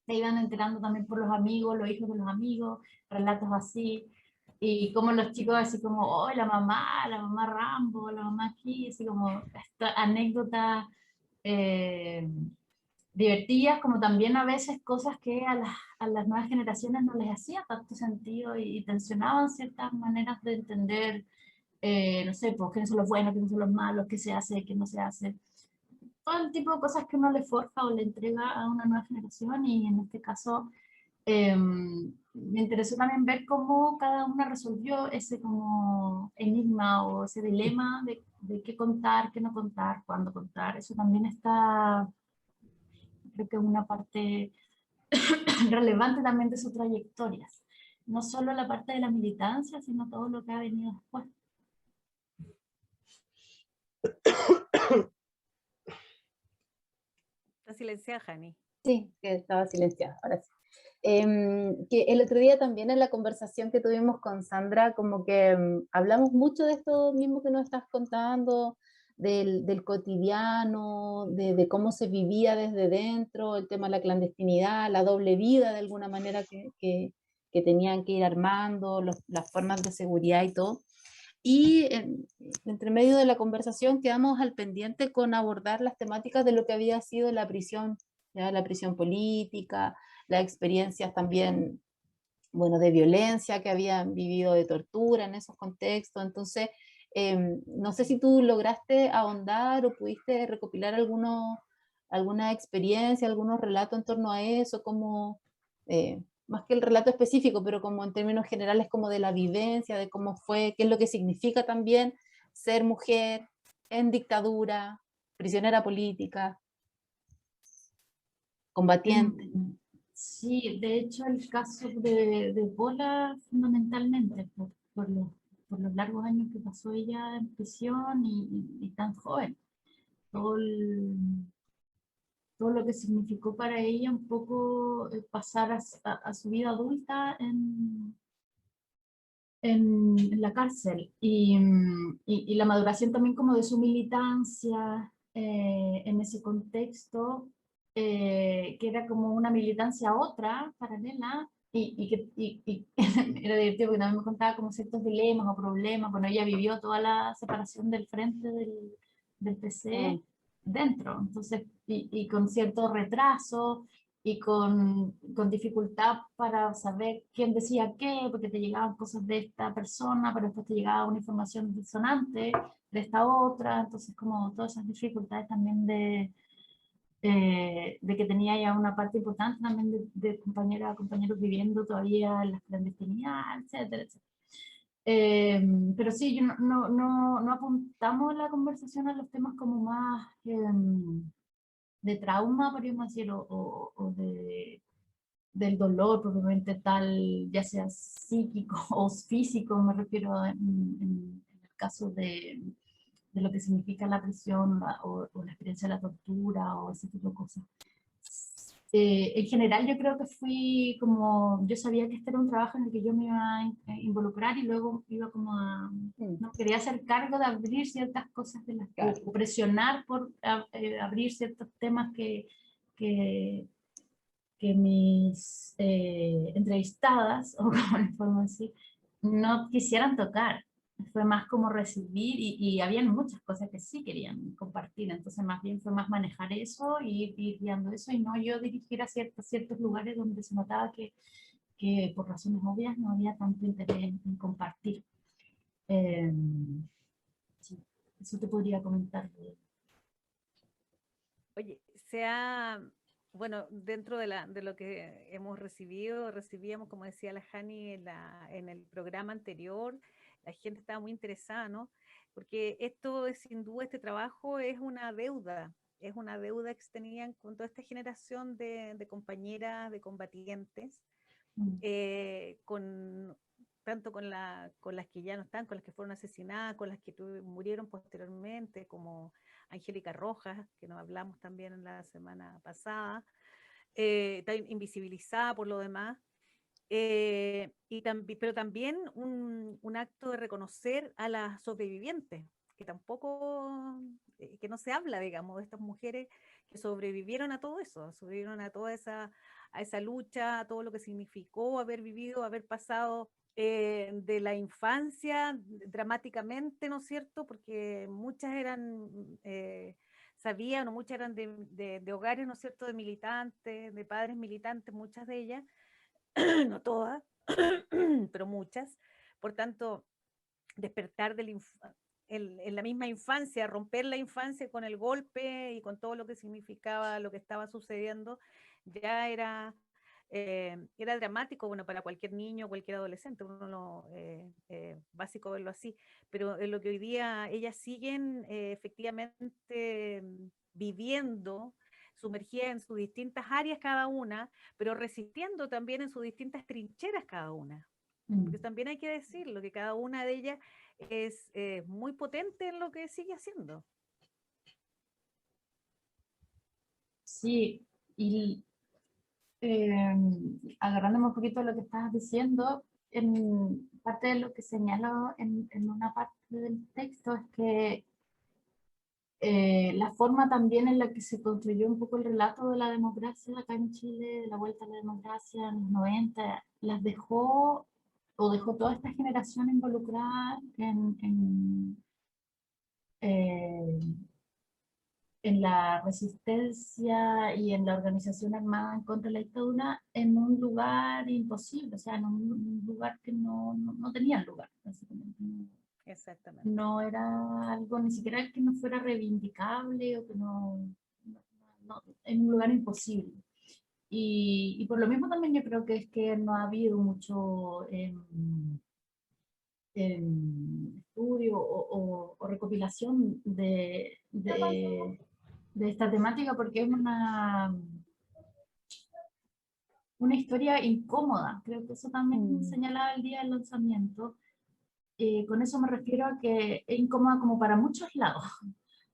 se iban enterando también por los amigos, los hijos de los amigos, relatos así, y como los chicos así como, oh, la mamá Rambo, la mamá aquí, así como esta anécdota divertidas, como también a veces cosas que a las nuevas generaciones no les hacía tanto sentido y tensionaban ciertas maneras de entender, no sé, pues quiénes son los buenos, quiénes son los malos, qué se hace, qué no se hace. Todo el tipo de cosas que uno le forja o le entrega a una nueva generación, y en este caso me interesó también ver cómo cada una resolvió ese como enigma o ese dilema de qué contar, qué no contar, cuándo contar. Eso también está, creo que es una parte relevante también de sus trayectorias. No solo la parte de la militancia, sino todo lo que ha venido después. Está silenciada, Jani. Sí, que estaba silenciada, ahora sí. Que el otro día también en la conversación que tuvimos con Sandra, como que hablamos mucho de esto mismo que nos estás contando, del cotidiano, de cómo se vivía desde dentro, el tema de la clandestinidad, la doble vida de alguna manera que tenían que ir armando, las formas de seguridad y todo. Y entre medio de la conversación quedamos al pendiente con abordar las temáticas de lo que había sido la prisión, ¿ya? La prisión política, las experiencias también, bueno, de violencia que habían vivido, de tortura en esos contextos. Entonces, no sé si tú lograste ahondar o pudiste recopilar alguna experiencia, algunos relatos en torno a eso, como, más que el relato específico, pero como en términos generales, como de la vivencia, de cómo fue, qué es lo que significa también ser mujer en dictadura, prisionera política, combatiente. Sí, de hecho el caso de Pola fundamentalmente por los largos años que pasó ella en prisión y tan joven. Todo, todo lo que significó para ella un poco pasar a su vida adulta en la cárcel y la maduración también como de su militancia en ese contexto, que era como una militancia otra, paralela, y era divertido porque también me contaba como ciertos dilemas o problemas. Bueno, ella vivió toda la separación del frente del PC dentro, entonces, y con cierto retraso, y con dificultad para saber quién decía qué, porque te llegaban cosas de esta persona, pero después te llegaba una información disonante de esta otra, entonces como todas esas dificultades también de que tenía ya una parte importante también de compañeras, compañeros viviendo todavía en la clandestinidad, etcétera, etcétera. Pero sí, yo no apuntamos la conversación a los temas como más de trauma, podríamos decir, o del dolor propiamente tal, ya sea psíquico o físico, me refiero en el caso de lo que significa la prisión o la experiencia de la tortura o ese tipo de cosas. En general yo creo que fui como, yo sabía que este era un trabajo en el que yo me iba a involucrar y luego iba como a, no quería hacer cargo de abrir ciertas cosas de las, o presionar por abrir ciertos temas que mis entrevistadas, o como les podemos decir, no quisieran tocar. Fue más como recibir y habían muchas cosas que sí querían compartir, entonces más bien fue más manejar eso y ir guiando eso y no yo dirigir a ciertos lugares donde se notaba que por razones obvias no había tanto interés en compartir. Sí, eso te podría comentar. Oye, bueno, dentro de lo que hemos recibíamos, como decía la Jani en el programa anterior, la gente estaba muy interesada, ¿no? Porque esto es sin duda, este trabajo es una deuda que se tenían con toda esta generación de compañeras, de combatientes, tanto con las que ya no están, con las que fueron asesinadas, con las que murieron posteriormente, como Angélica Rojas, que nos hablamos también en la semana pasada, está invisibilizada por lo demás, pero también un acto de reconocer a las sobrevivientes, que tampoco, que no se habla, digamos, de estas mujeres que sobrevivieron a todo eso, sobrevivieron a toda a esa lucha, a todo lo que significó haber vivido, haber pasado de la infancia dramáticamente, ¿no es cierto? Porque muchas sabían, o muchas eran de hogares, ¿no es cierto?, de militantes, de padres militantes, muchas de ellas, no todas, pero muchas. Por tanto, despertar en la misma infancia, romper la infancia con el golpe y con todo lo que significaba lo que estaba sucediendo, ya era dramático, bueno, para cualquier niño, cualquier adolescente, básico verlo así, pero en lo que hoy día ellas siguen efectivamente viviendo, sumergidas en sus distintas áreas cada una, pero resistiendo también en sus distintas trincheras cada una. Porque también hay que decirlo, que cada una de ellas es muy potente en lo que sigue haciendo. Sí, y agarrándome un poquito de lo que estabas diciendo, en parte de lo que señalo en una parte del texto es que la forma también en la que se construyó un poco el relato de la democracia acá en Chile, de la vuelta a la democracia en los 90, las dejó, o dejó toda esta generación involucrada en la resistencia y en la organización armada en contra de la dictadura en un lugar imposible, o sea, en un lugar que no tenía lugar, básicamente. Exactamente. No era algo ni siquiera que no fuera reivindicable o que en un lugar imposible. Y por lo mismo también yo creo que es que no ha habido mucho estudio o recopilación de esta temática, porque es una historia incómoda. Creo que eso también señalaba el día del lanzamiento. Con eso me refiero a que es incómoda como para muchos lados.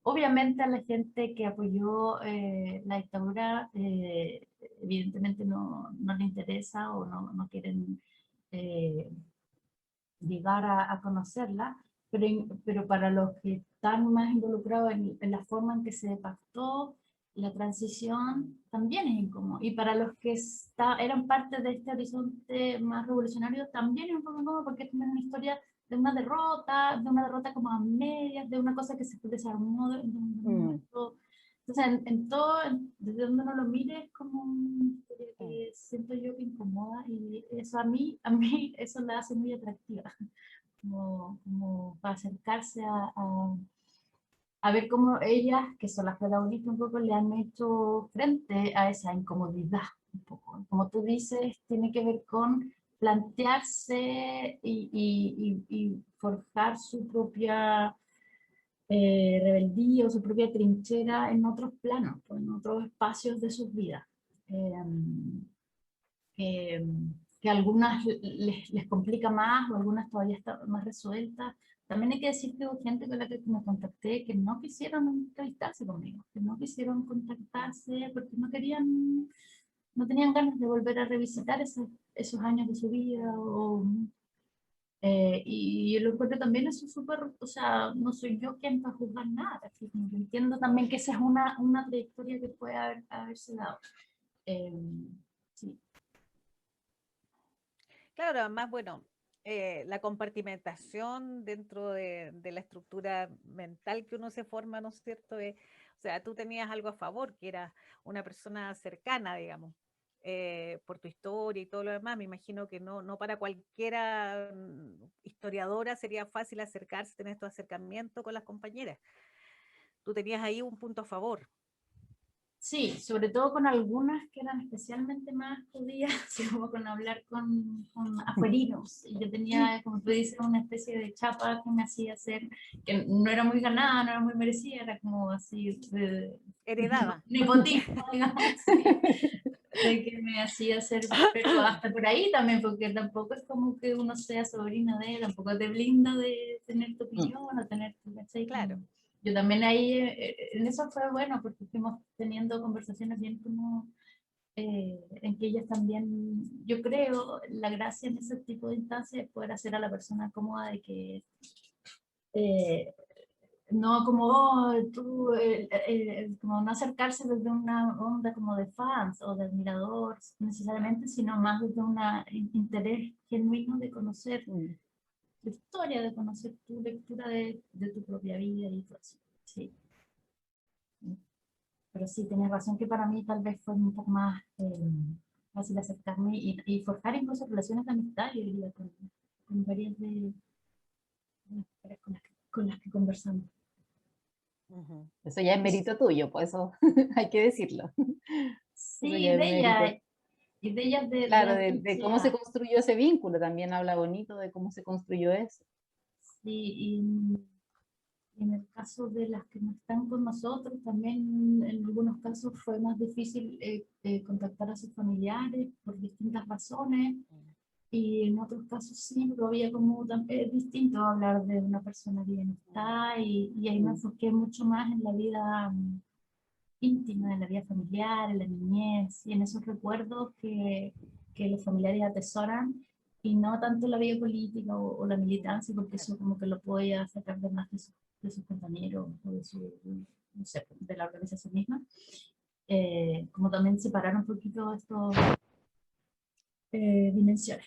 Obviamente a la gente que apoyó la dictadura evidentemente no le interesa o no quieren llegar a conocerla, pero para los que están más involucrados en la forma en que se pactó la transición también es incómodo. Y para los que eran parte de este horizonte más revolucionario también es un poco incómodo porque es una historia de una derrota como a medias, de una cosa que se desarmó de un momento. Entonces, desde donde uno lo mire, es como una historia que siento yo que incomoda, y eso a mí eso la hace muy atractiva, como para acercarse a ver cómo ellas, que son las protagonistas un poco, le han hecho frente a esa incomodidad un poco. Como tú dices, tiene que ver con plantearse y forjar su propia rebeldía o su propia trinchera en otros planos, en otros espacios de sus vidas. Que a algunas les complica más o algunas todavía están más resueltas. También hay que decir que hubo gente con la que me contacté que no quisieron entrevistarse conmigo, que no quisieron contactarse porque no tenían ganas de volver a revisitar esos años de su vida. Y yo lo encuentro también eso súper, o sea, no soy yo quien va a juzgar nada, así como que entiendo también que esa es una trayectoria que puede haberse dado. Sí. Claro, además, bueno, la compartimentación dentro de la estructura mental que uno se forma, ¿no es cierto? O sea, tú tenías algo a favor, que eras una persona cercana, digamos, por tu historia y todo lo demás. Me imagino que no para cualquiera historiadora sería fácil acercarse, tener estos acercamientos con las compañeras. Tú tenías ahí un punto a favor. Sí, sobre todo con algunas que eran especialmente más judías, como con hablar con afuerinos. Y yo tenía, como tú dices, una especie de chapa que me hacía hacer, que no era muy ganada, no era muy merecida, era como así, heredada. Nepotismo, digamos, sí, de que me hacía hacer, pero hasta por ahí también, porque tampoco es como que uno sea sobrina de él, tampoco te blinda de tener tu opinión o tener tu, ¿cachai? Claro. Yo también ahí, en eso fue bueno, porque fuimos teniendo conversaciones bien como, en que ellas también, yo creo, la gracia en ese tipo de instancias es poder hacer a la persona cómoda de que, no como, como no acercarse desde una onda como de fans o de admirador necesariamente, sino más desde un interés genuino de conocer tu historia, de conocer tu lectura de tu propia vida y todo eso. Sí. pero sí, tienes razón que para mí tal vez fue un poco más fácil acercarme y forjar incluso relaciones de amistad, yo diría, con varias de las mujeres con las que conversamos. Ujú. Eso ya es mérito tuyo, pues eso hay que decirlo. Eso Sí, ya es de ella, mérito. y de ellas de Claro, la de cómo se amistad. construyó ese vínculo, también habla bonito de cómo se construyó eso. Sí, y en el caso de las que no están con nosotros, también en algunos casos fue más difícil contactar a sus familiares por distintas razones, y en otros casos sí, pero había como es distinto hablar de una persona que ya no está, y ahí me enfoqué mucho más en la vida íntima, en la vida familiar, en la niñez, y en esos recuerdos que los familiares atesoran, y no tanto la vida política o la militancia, porque eso como que lo podía sacar de más de sus compañeros o de su, no sé, de la organización misma. Como también separar un poquito estas dimensiones.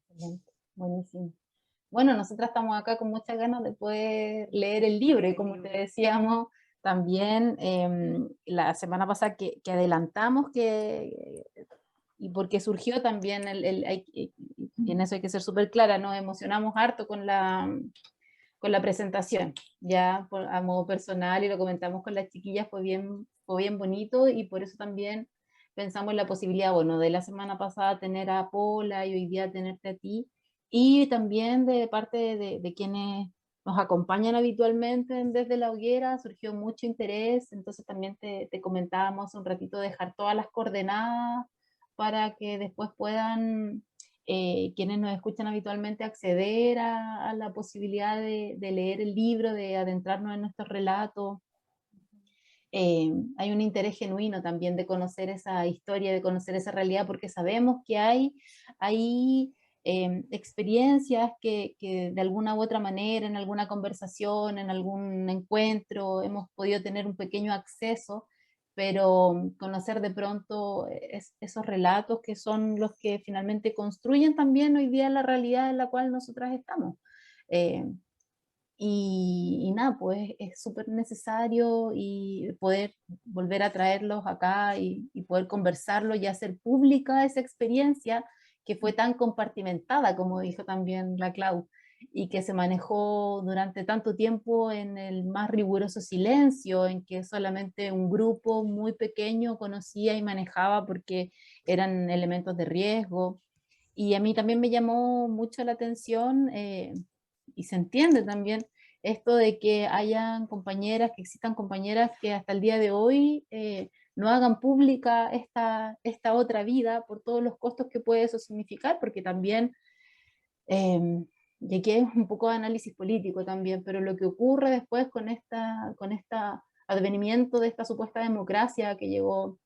Excelente, buenísimo. Bueno, nosotras estamos acá con muchas ganas de poder leer el libro y como te decíamos también la semana pasada que adelantamos y porque surgió también, y en eso hay que ser súper clara, nos emocionamos harto con la presentación, ya a modo personal, y lo comentamos con las chiquillas, fue bien bonito, y por eso también pensamos en la posibilidad, bueno, de la semana pasada tener a Paula y hoy día tenerte a ti, y también de parte de quienes nos acompañan habitualmente desde la hoguera, surgió mucho interés, entonces también te comentábamos un ratito dejar todas las coordenadas para que después puedan quienes nos escuchan habitualmente acceder a la posibilidad de leer el libro, de adentrarnos en nuestros relatos. Hay un interés genuino también de conocer esa historia, de conocer esa realidad, porque sabemos que hay experiencias que de alguna u otra manera, en alguna conversación, en algún encuentro, hemos podido tener un pequeño acceso, pero conocer de pronto esos relatos que son los que finalmente construyen también hoy día la realidad en la cual nosotras estamos. Y nada, pues es súper necesario y poder volver a traerlos acá y poder conversarlo y hacer pública esa experiencia que fue tan compartimentada, como dijo también la Clau, y que se manejó durante tanto tiempo en el más riguroso silencio, en que solamente un grupo muy pequeño conocía y manejaba porque eran elementos de riesgo. Y a mí también me llamó mucho la atención, y se entiende también esto de que hayan compañeras, que existan compañeras que hasta el día de hoy no hagan pública esta otra vida por todos los costos que puede eso significar, porque también, y aquí hay un poco de análisis político también, pero lo que ocurre después con esta advenimiento de esta supuesta democracia que llegó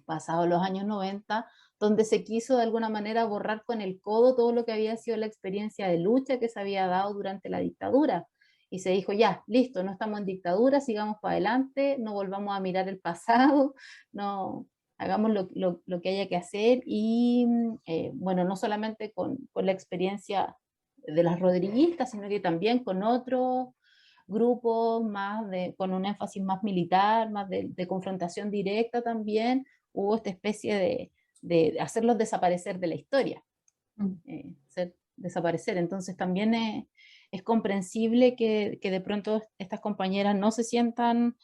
pasados los años 90, donde se quiso de alguna manera borrar con el codo todo lo que había sido la experiencia de lucha que se había dado durante la dictadura. Y se dijo, ya, listo, no estamos en dictadura, sigamos para adelante, no volvamos a mirar el pasado, no, hagamos lo que haya que hacer. Y bueno, no solamente con la experiencia de las rodriguistas, sino que también con otros grupos más con un énfasis más militar, más de confrontación directa también, hubo esta especie de hacerlos desaparecer de la historia, desaparecer. Entonces también es comprensible que de pronto estas compañeras no se sientan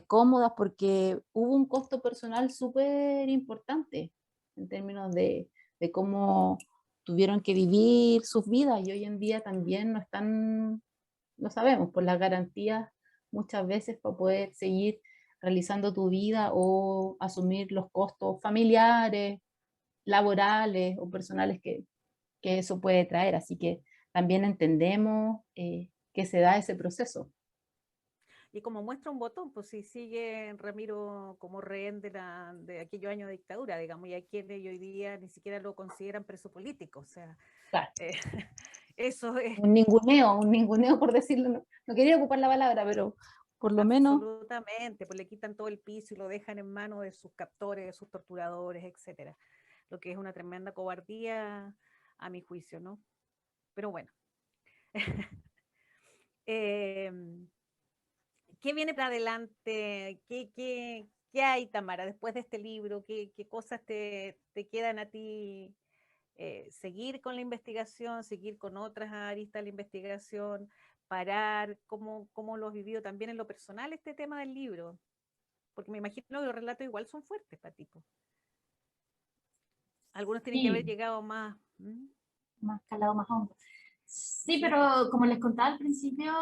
cómodas porque hubo un costo personal súper importante en términos de cómo tuvieron que vivir sus vidas, y hoy en día también no están, lo sabemos, por las garantías muchas veces para poder seguir realizando tu vida o asumir los costos familiares, laborales o personales que eso puede traer. Así que también entendemos que se da ese proceso. Y como muestra un botón, pues si sigue Ramiro como rehén de aquellos años de dictadura, digamos, y hay quienes hoy día ni siquiera lo consideran preso político, o sea, claro. Eso es... Un ninguneo por decirlo, no quería ocupar la palabra, pero por lo menos... Absolutamente, pues le quitan todo el piso y lo dejan en manos de sus captores, de sus torturadores, etcétera. Lo que es una tremenda cobardía a mi juicio, ¿no? Pero bueno. ¿Qué viene para adelante? ¿Qué hay, Tamara, después de este libro? ¿Qué cosas te quedan a ti? ¿Seguir con la investigación, seguir con otras aristas de la investigación, parar? ¿Cómo lo has vivido también en lo personal este tema del libro? Porque me imagino que los relatos igual son fuertes para ti, po. Algunos tienen que haber Sí, llegado más. ¿Mm? más calado, más hondo. Sí, Sí, pero como les contaba al principio,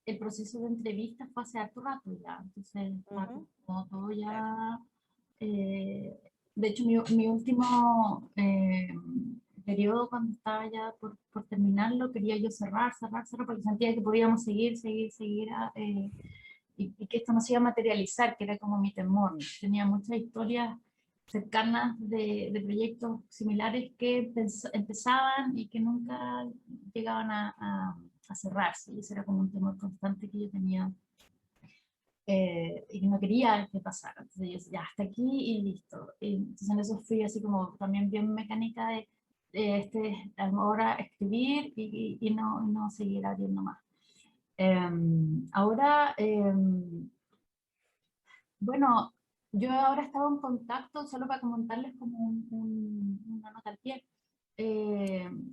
el proceso de entrevista fue hace harto rato ya, entonces está ujú, como todo claro. ya. De hecho, mi último periodo, cuando estaba ya por terminarlo, quería yo cerrar, porque sentía que podíamos seguir, y que esto no se iba a materializar, que era como mi temor. Tenía muchas historias cercanas de proyectos similares que empezaban y que nunca llegaban a cerrarse, y ese era como un temor constante que yo tenía, y que no quería que pasara. Entonces yo decía, ya, hasta aquí y listo. Y entonces en eso fui así como también bien mecánica ahora escribir y no seguir abriendo más. Ahora, bueno, yo ahora estaba en contacto, solo para comentarles como una nota al pie,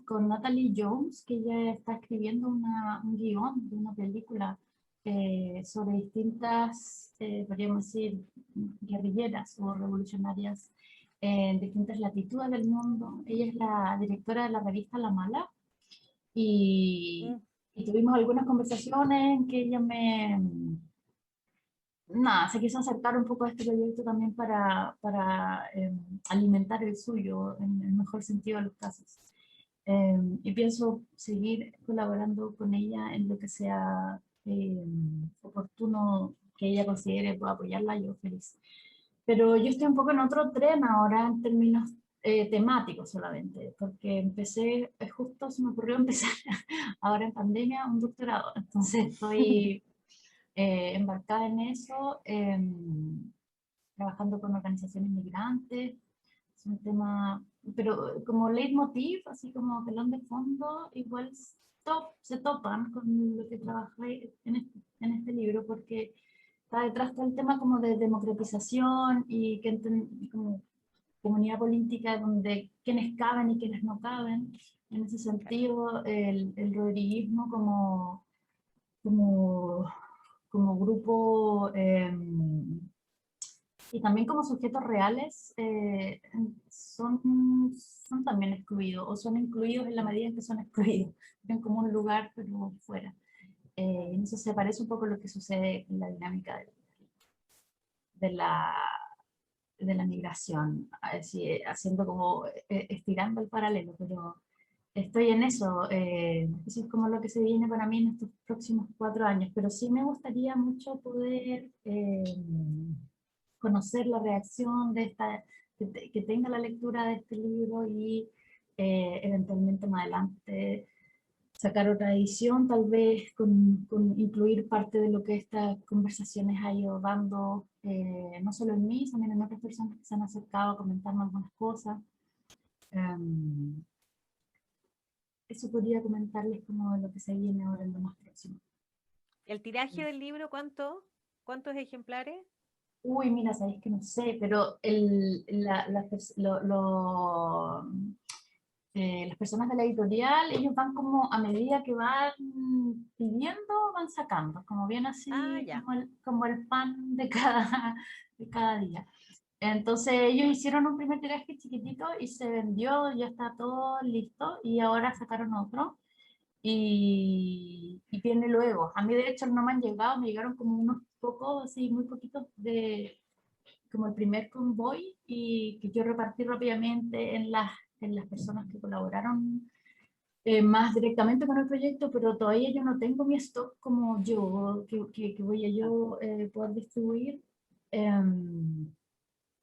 con Natalie Jones, que ella está escribiendo un guión de una película sobre distintas, podríamos decir, guerrilleras o revolucionarias en distintas latitudes del mundo. Ella es la directora de la revista La Mala, y, Mm, y tuvimos algunas conversaciones en que ella nada, se quiso acercar un poco a este proyecto también para alimentar el suyo, en el mejor sentido de los casos. Y pienso seguir colaborando con ella en lo que sea oportuno, que ella considere pueda apoyarla, yo feliz. Pero yo estoy un poco en otro tren ahora en términos temáticos solamente, porque empecé, justo se me ocurrió empezar ahora en pandemia un doctorado, entonces estoy embarcada en eso, trabajando con organizaciones migrantes. Es un tema, pero como leitmotiv, así como telón de fondo, igual se topan con lo que trabajé en este libro, porque está detrás todo el tema como de democratización y como comunidad política donde quienes caben y quienes no caben. En ese sentido, el rodriguismo como, como grupo, y también como sujetos reales, son también excluidos, o son incluidos en la medida en que son excluidos. Ven como un lugar, pero fuera. En eso se parece un poco a lo que sucede en la dinámica de la, de la migración, así, haciendo como, estirando el paralelo, pero estoy en eso. Eso es como lo que se viene para mí en estos próximos 4 años, pero sí me gustaría mucho poder conocer la reacción de que tenga la lectura de este libro, y eventualmente más adelante sacar otra edición, tal vez con incluir parte de lo que estas conversaciones ha ido dando, no solo en mí, también en otras personas que se han acercado a comentarme algunas cosas. Eso podría comentarles como lo que se viene ahora en lo más próximo. ¿El tiraje del libro cuántos ejemplares? Uy, mira, sabéis que no sé, pero las personas de la editorial, ellos van como a medida que van pidiendo, van sacando, como bien Ah, así, ya. como el pan de cada día. Entonces ellos hicieron un primer tiraje chiquitito y se vendió, ya está todo listo, y ahora sacaron otro. Y viene luego. A mí de hecho no me han llegado, me llegaron como unos pocos, así muy poquitos, como el primer convoy, y que yo repartí rápidamente en las personas que colaboraron más directamente con el proyecto, pero todavía yo no tengo mi stock como yo, que voy a yo poder distribuir.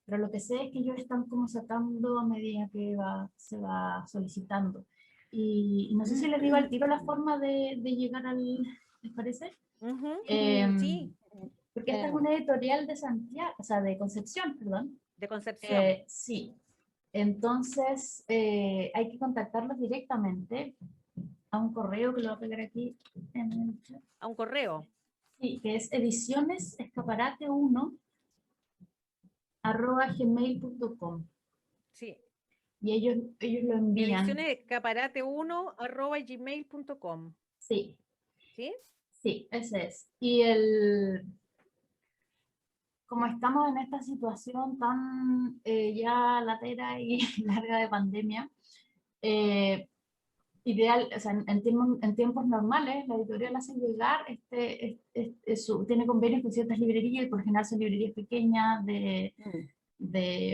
Pero lo que sé es que ellos están como sacando a medida que se va solicitando. Y no sé si les digo al tiro la forma de llegar ¿les parece? Ujú, sí, Porque esta es una editorial de Santiago, o sea, de Concepción, perdón. de Concepción. Sí. Entonces, hay que contactarlos directamente. a un correo que lo voy a pegar aquí en el chat. A un correo. Sí, que es edicionesescaparate1@gmail.com. Sí. Y ellos lo envían. Edicionesescaparate1@gmail.com. Sí, ¿Sí? sí, ese es. Como estamos en esta situación tan ya latera y larga de pandemia, ideal, o sea, en tiempos normales, la editorial hace llegar, tiene convenios con ciertas librerías, y por lo general son librerías pequeñas,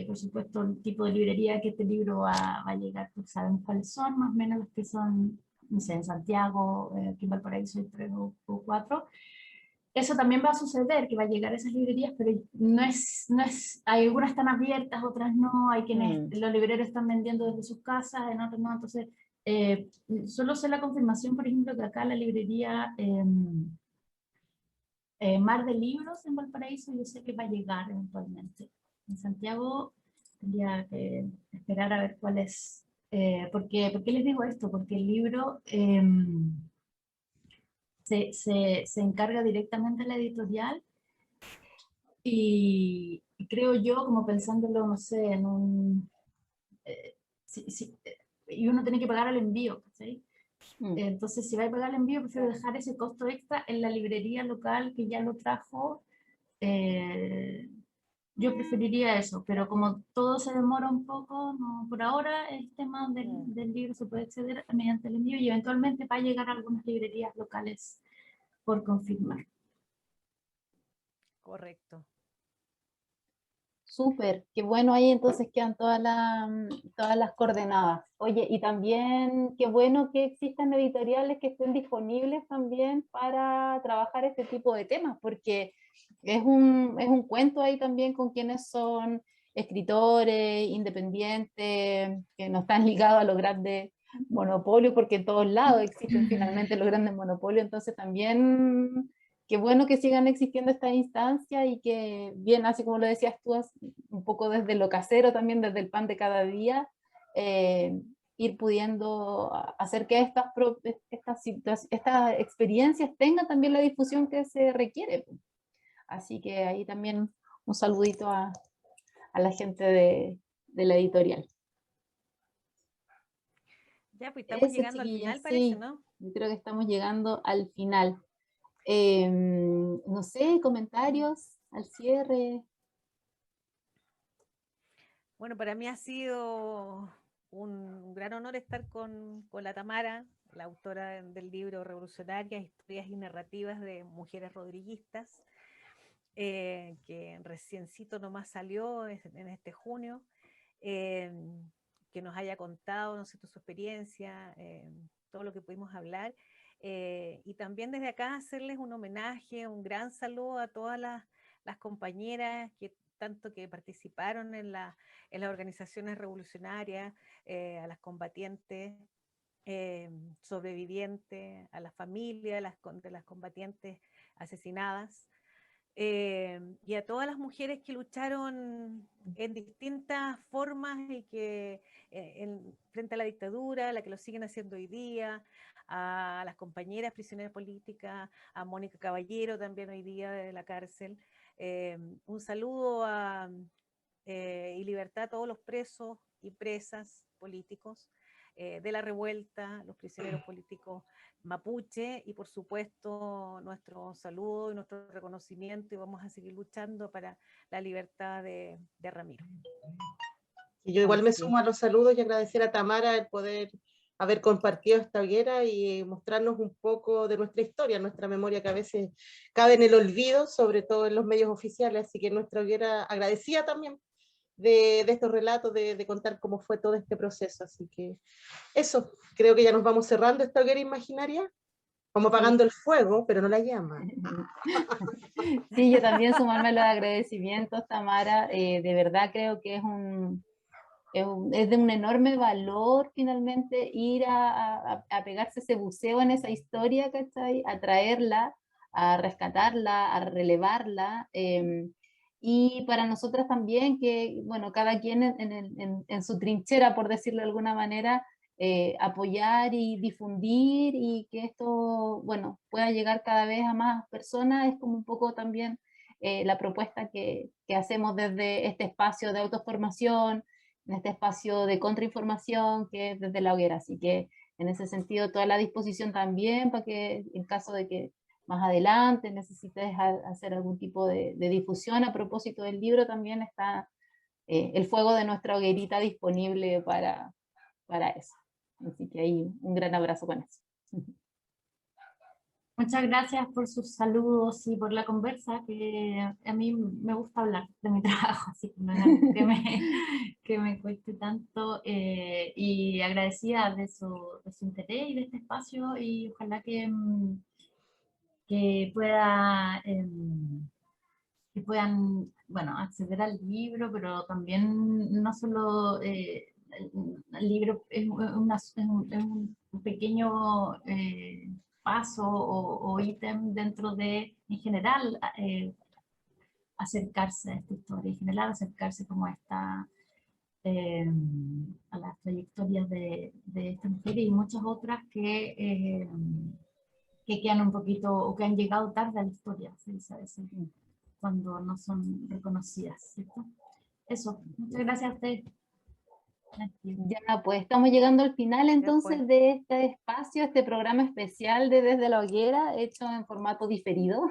por supuesto, el tipo de librería que este libro va a llegar, pues sabemos cuáles son, más o menos los que son, no sé, en Santiago, aquí en Valparaíso hay 3 o 4. Eso también va a suceder, que va a llegar a esas librerías, pero hay algunas están abiertas, otras no, hay quienes, los libreros están vendiendo desde sus casas, en otras no, entonces solo sé la confirmación, por ejemplo, que acá la librería Mar de Libros en Valparaíso, yo sé que va a llegar eventualmente. En Santiago tendría que esperar a ver cuál es. ¿Por qué les digo esto? Porque el libro se encarga directamente a la editorial, y creo yo, como pensándolo, no sé, en un... y uno tiene que pagar el envío, ¿sí? Entonces, si va a pagar el envío, prefiero dejar ese costo extra en la librería local que ya lo trajo. Yo preferiría eso, pero como todo se demora un poco, no, por ahora el tema del libro se puede acceder mediante el envío, y eventualmente va a llegar a algunas librerías locales por confirmar. Correcto. Súper, qué bueno, ahí entonces quedan todas las coordenadas. Oye, y también qué bueno que existan editoriales que estén disponibles también para trabajar este tipo de temas, porque es un cuento ahí también con quienes son escritores, independientes, que no están ligados a los grandes monopolios, porque en todos lados existen finalmente los grandes monopolios, entonces también... Qué bueno que sigan existiendo estas instancias, y que, bien, así como lo decías tú, un poco desde lo casero también, desde el pan de cada día, ir pudiendo hacer que estas experiencias tengan también la difusión que se requiere. Así que ahí también un saludito a la gente de la editorial. Ya, pues estamos Eso, llegando al chiquillas, final, parece, sí, ¿no? yo creo que estamos llegando al final. No sé, comentarios al cierre. Bueno, para mí ha sido un gran honor estar con la Tamara, la autora del libro Revolucionarias, Historias y Narrativas de Mujeres Rodriguistas, que reciencito nomás salió en este junio, que nos haya contado, no sé, su experiencia, todo lo que pudimos hablar. Y también desde acá hacerles un homenaje, un gran saludo a todas las compañeras tanto que participaron en las organizaciones revolucionarias, a las combatientes, sobrevivientes, a las familias de las combatientes asesinadas, y a todas las mujeres que lucharon en distintas formas y que frente a la dictadura, la que lo siguen haciendo hoy día, a las compañeras prisioneras políticas, a Mónica Caballero también hoy día de la cárcel. Un saludo y libertad a todos los presos y presas políticos de la revuelta, los prisioneros políticos mapuche, y por supuesto nuestro saludo y nuestro reconocimiento, y vamos a seguir luchando para la libertad de Ramiro. Y yo igual me sumo a los saludos y agradecer a Tamara el poder haber compartido esta hoguera y mostrarnos un poco de nuestra historia, nuestra memoria, que a veces cabe en el olvido, sobre todo en los medios oficiales, así que nuestra hoguera agradecida también de estos relatos, de contar cómo fue todo este proceso. Así que eso, creo que ya nos vamos cerrando esta hoguera imaginaria, vamos apagando el fuego, pero no la llama. Sí, yo también sumarme a los agradecimientos, Tamara, de verdad creo que es de un enorme valor finalmente ir a pegarse ese buceo en esa historia, ¿cachai? A traerla, a rescatarla, a relevarla, y para nosotras también, que bueno, cada quien en su trinchera, por decirlo de alguna manera, apoyar y difundir y que esto, bueno, pueda llegar cada vez a más personas. Es como un poco también la propuesta que hacemos desde este espacio de autoformación, en este espacio de contrainformación que es desde La Hoguera. Así que en ese sentido toda la disposición también para que en caso de que más adelante necesites hacer algún tipo de difusión a propósito del libro, también está el fuego de nuestra hoguerita disponible para eso. Así que ahí un gran abrazo con eso. Muchas gracias por sus saludos y por la conversa, que a mí me gusta hablar de mi trabajo, así que no es algo que me cueste tanto, y agradecida de su interés y de este espacio, y ojalá que puedan, bueno, acceder al libro, pero también no solo el libro es un pequeño paso o ítem dentro de, en general, acercarse a esta historia, en general acercarse como a las trayectorias de esta mujer y muchas otras que quedan un poquito, o que han llegado tarde a la historia, se dice a veces, cuando no son reconocidas, ¿cierto? Eso, muchas gracias a ustedes. Ya, pues estamos llegando al final entonces pues. de este espacio, este programa especial de Desde la Hoguera, hecho en formato diferido.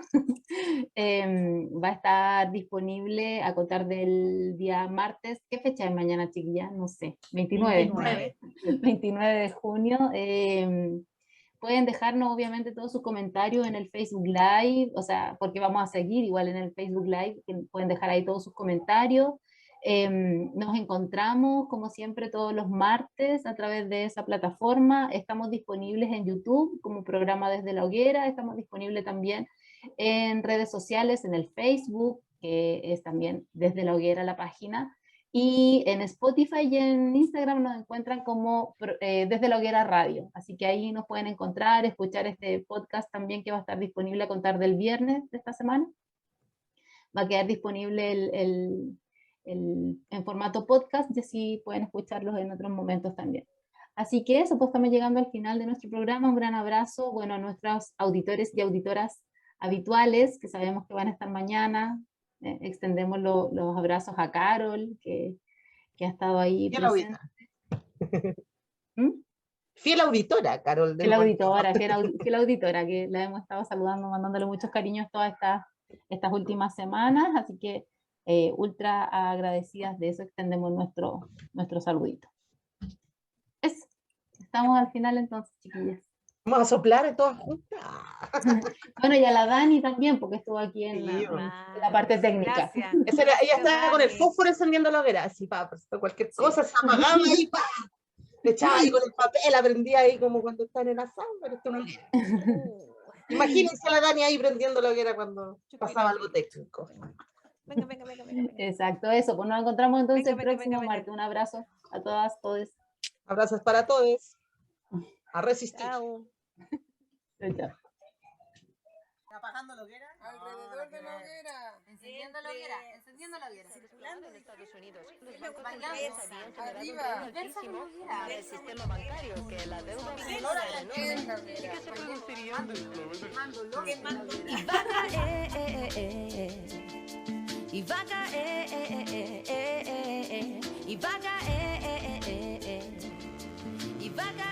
Va a estar disponible a contar del día martes. ¿Qué fecha es mañana, chiquilla? No sé, 29. 29 de junio. Pueden dejarnos obviamente todos sus comentarios en el Facebook Live, o sea, porque vamos a seguir igual en el Facebook Live, que pueden dejar ahí todos sus comentarios. Nos encontramos como siempre todos los martes a través de esa plataforma. Estamos disponibles en YouTube como programa Desde la Hoguera, estamos disponibles también en redes sociales, en el Facebook, que es también Desde la Hoguera la página, y en Spotify y en Instagram nos encuentran como Desde la Hoguera Radio, así que ahí nos pueden encontrar, escuchar este podcast también que va a estar disponible a contar del viernes de esta semana. Va a quedar disponible en formato podcast y así pueden escucharlos en otros momentos también. Así que eso, pues estamos llegando al final de nuestro programa. Un gran abrazo, bueno, a nuestros auditores y auditoras habituales, que sabemos que van a estar mañana. Extendemos los abrazos a Carol, que ha estado ahí presente. Fiel auditora, Carol. Fiel auditora, que la hemos estado saludando, mandándole muchos cariños todas estas últimas semanas, así que ultra agradecidas de eso, extendemos nuestro saludito. Eso, estamos al final entonces, chiquillas. Vamos a soplar todas juntas. Bueno, y a la Dani también, porque estuvo aquí en la parte técnica. Ella estaba con el fósforo encendiendo la hoguera, así, cualquier cosa se apagaba y ¡pa! Le echaba ahí con el papel, aprendía ahí como cuando están en asado, pero esto no es. Imagínense a la Dani ahí prendiendo la hoguera cuando pasaba algo técnico. Venga. Exacto, eso, pues nos encontramos entonces el próximo martes. Un abrazo a todas, todos. Abrazos para todos. A resistir. Chao. Chao. Apagando la hoguera. Alrededor de la hoguera. Encendiendo la hoguera. Encendiendo la hoguera. Circulando en Estados Unidos. Arriba. El sistema bancario, que la deuda En la hoguera. y va a caer, y va a caer, y va a caer.